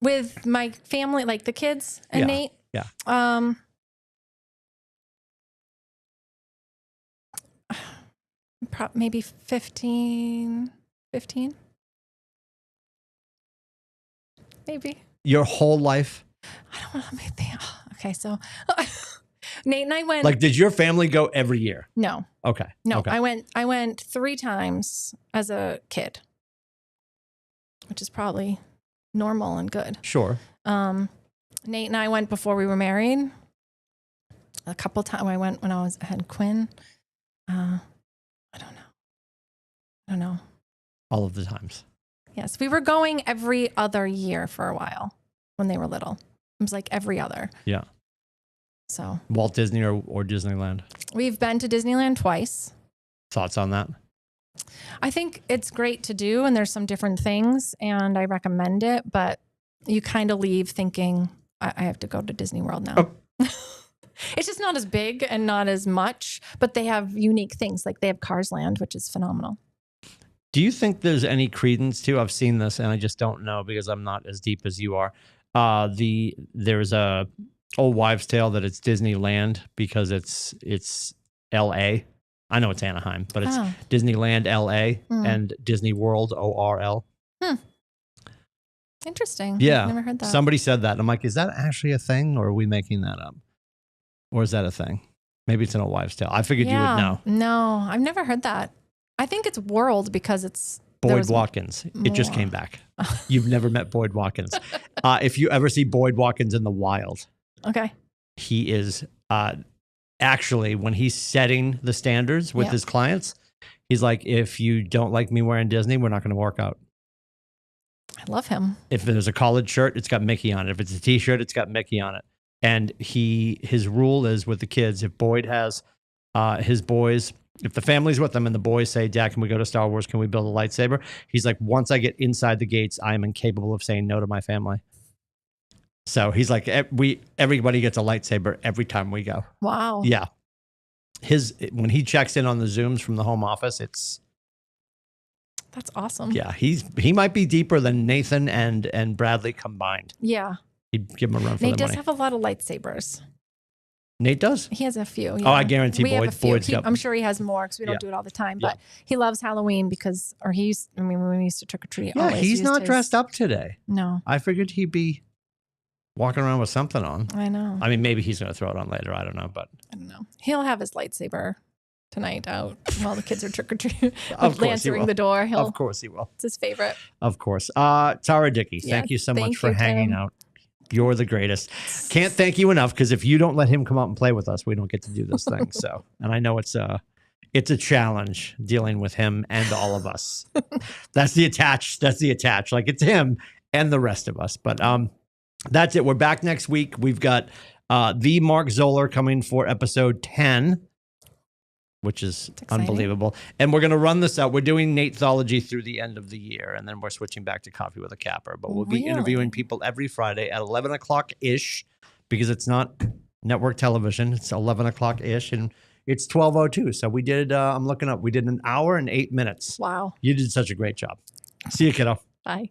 With my family, like the kids and Nate. Yeah. Maybe 15. Maybe. Your whole life? I don't want to think. Okay, so Nate and I went. Like, did your family go every year? No. Okay. No, okay. I went 3 times as a kid, which is probably normal and good. Sure. Nate and I went before we were married. A couple times. I went when I had Quinn. I don't know. All of the times. Yes, we were going every other year for a while when they were little. It was like every other. Yeah. So Walt Disney or Disneyland? We've been to Disneyland twice. Thoughts on that? I think it's great to do, and there's some different things, and I recommend it, but you kind of leave thinking, I have to go to Disney World now. Oh. It's just not as big and not as much, but they have unique things. Like they have Cars Land, which is phenomenal. Do you think there's any credence to, I've seen this and I just don't know because I'm not as deep as you are. There's a old wives' tale that it's Disneyland because it's LA. I know it's Anaheim, but it's Disneyland LA and Disney World ORL. Interesting. Yeah. I've never heard that. Somebody said that. And I'm like, is that actually a thing or are we making that up? Or is that a thing? Maybe it's an old wives' tale. I figured you would know. No, I've never heard that. I think it's World because it's Boyd Watkins. It just came back. You've never met Boyd Watkins. If you ever see Boyd Watkins in the wild, okay, he is actually when he's setting the standards with his clients, he's like, if you don't like me wearing Disney, we're not going to work out. I love him. If there's a collared shirt, it's got Mickey on it. If it's a T-shirt, it's got Mickey on it. And his rule is with the kids, if Boyd has his boys, if the family's with them and the boys say, Dad, can we go to Star Wars? Can we build a lightsaber? He's like, once I get inside the gates, I am incapable of saying no to my family. So he's like, everybody gets a lightsaber every time we go. Wow. Yeah. When he checks in on the Zooms from the home office, that's awesome. Yeah. He might be deeper than Nathan and Bradley combined. Yeah. He'd give him a run for Nate their money. does have a lot of lightsabers. Nate does? He has a few. Yeah. Oh, I guarantee Boyd's got. I'm sure he has more because we don't do it all the time. But he loves Halloween when we used to trick or treat. Yeah, he's not dressed up today. No. I figured he'd be walking around with something on. I know. I mean, maybe he's going to throw it on later. I don't know, but I don't know. He'll have his lightsaber tonight out while the kids are trick or treating. Answering the door. Of course he will. It's his favorite. Of course. Tara Dickey, thank you so much for hanging out. You're the greatest. Can't thank you enough because if you don't let him come out and play with us, we don't get to do this thing. So, and I know it's a challenge dealing with him and all of us. That's the attach. Like it's him and the rest of us. But that's it. We're back next week. We've got the Mark Zoller coming for episode 10. Which is unbelievable. And we're going to run this out. We're doing NateThology through the end of the year, and then we're switching back to Coffee with a Capper. But we'll be interviewing people every Friday at 11 o'clock-ish, because it's not network television. It's 11 o'clock-ish, and it's 12:02. So we did, I'm looking up, we did 1 hour and 8 minutes. Wow. You did such a great job. See you, kiddo. Bye.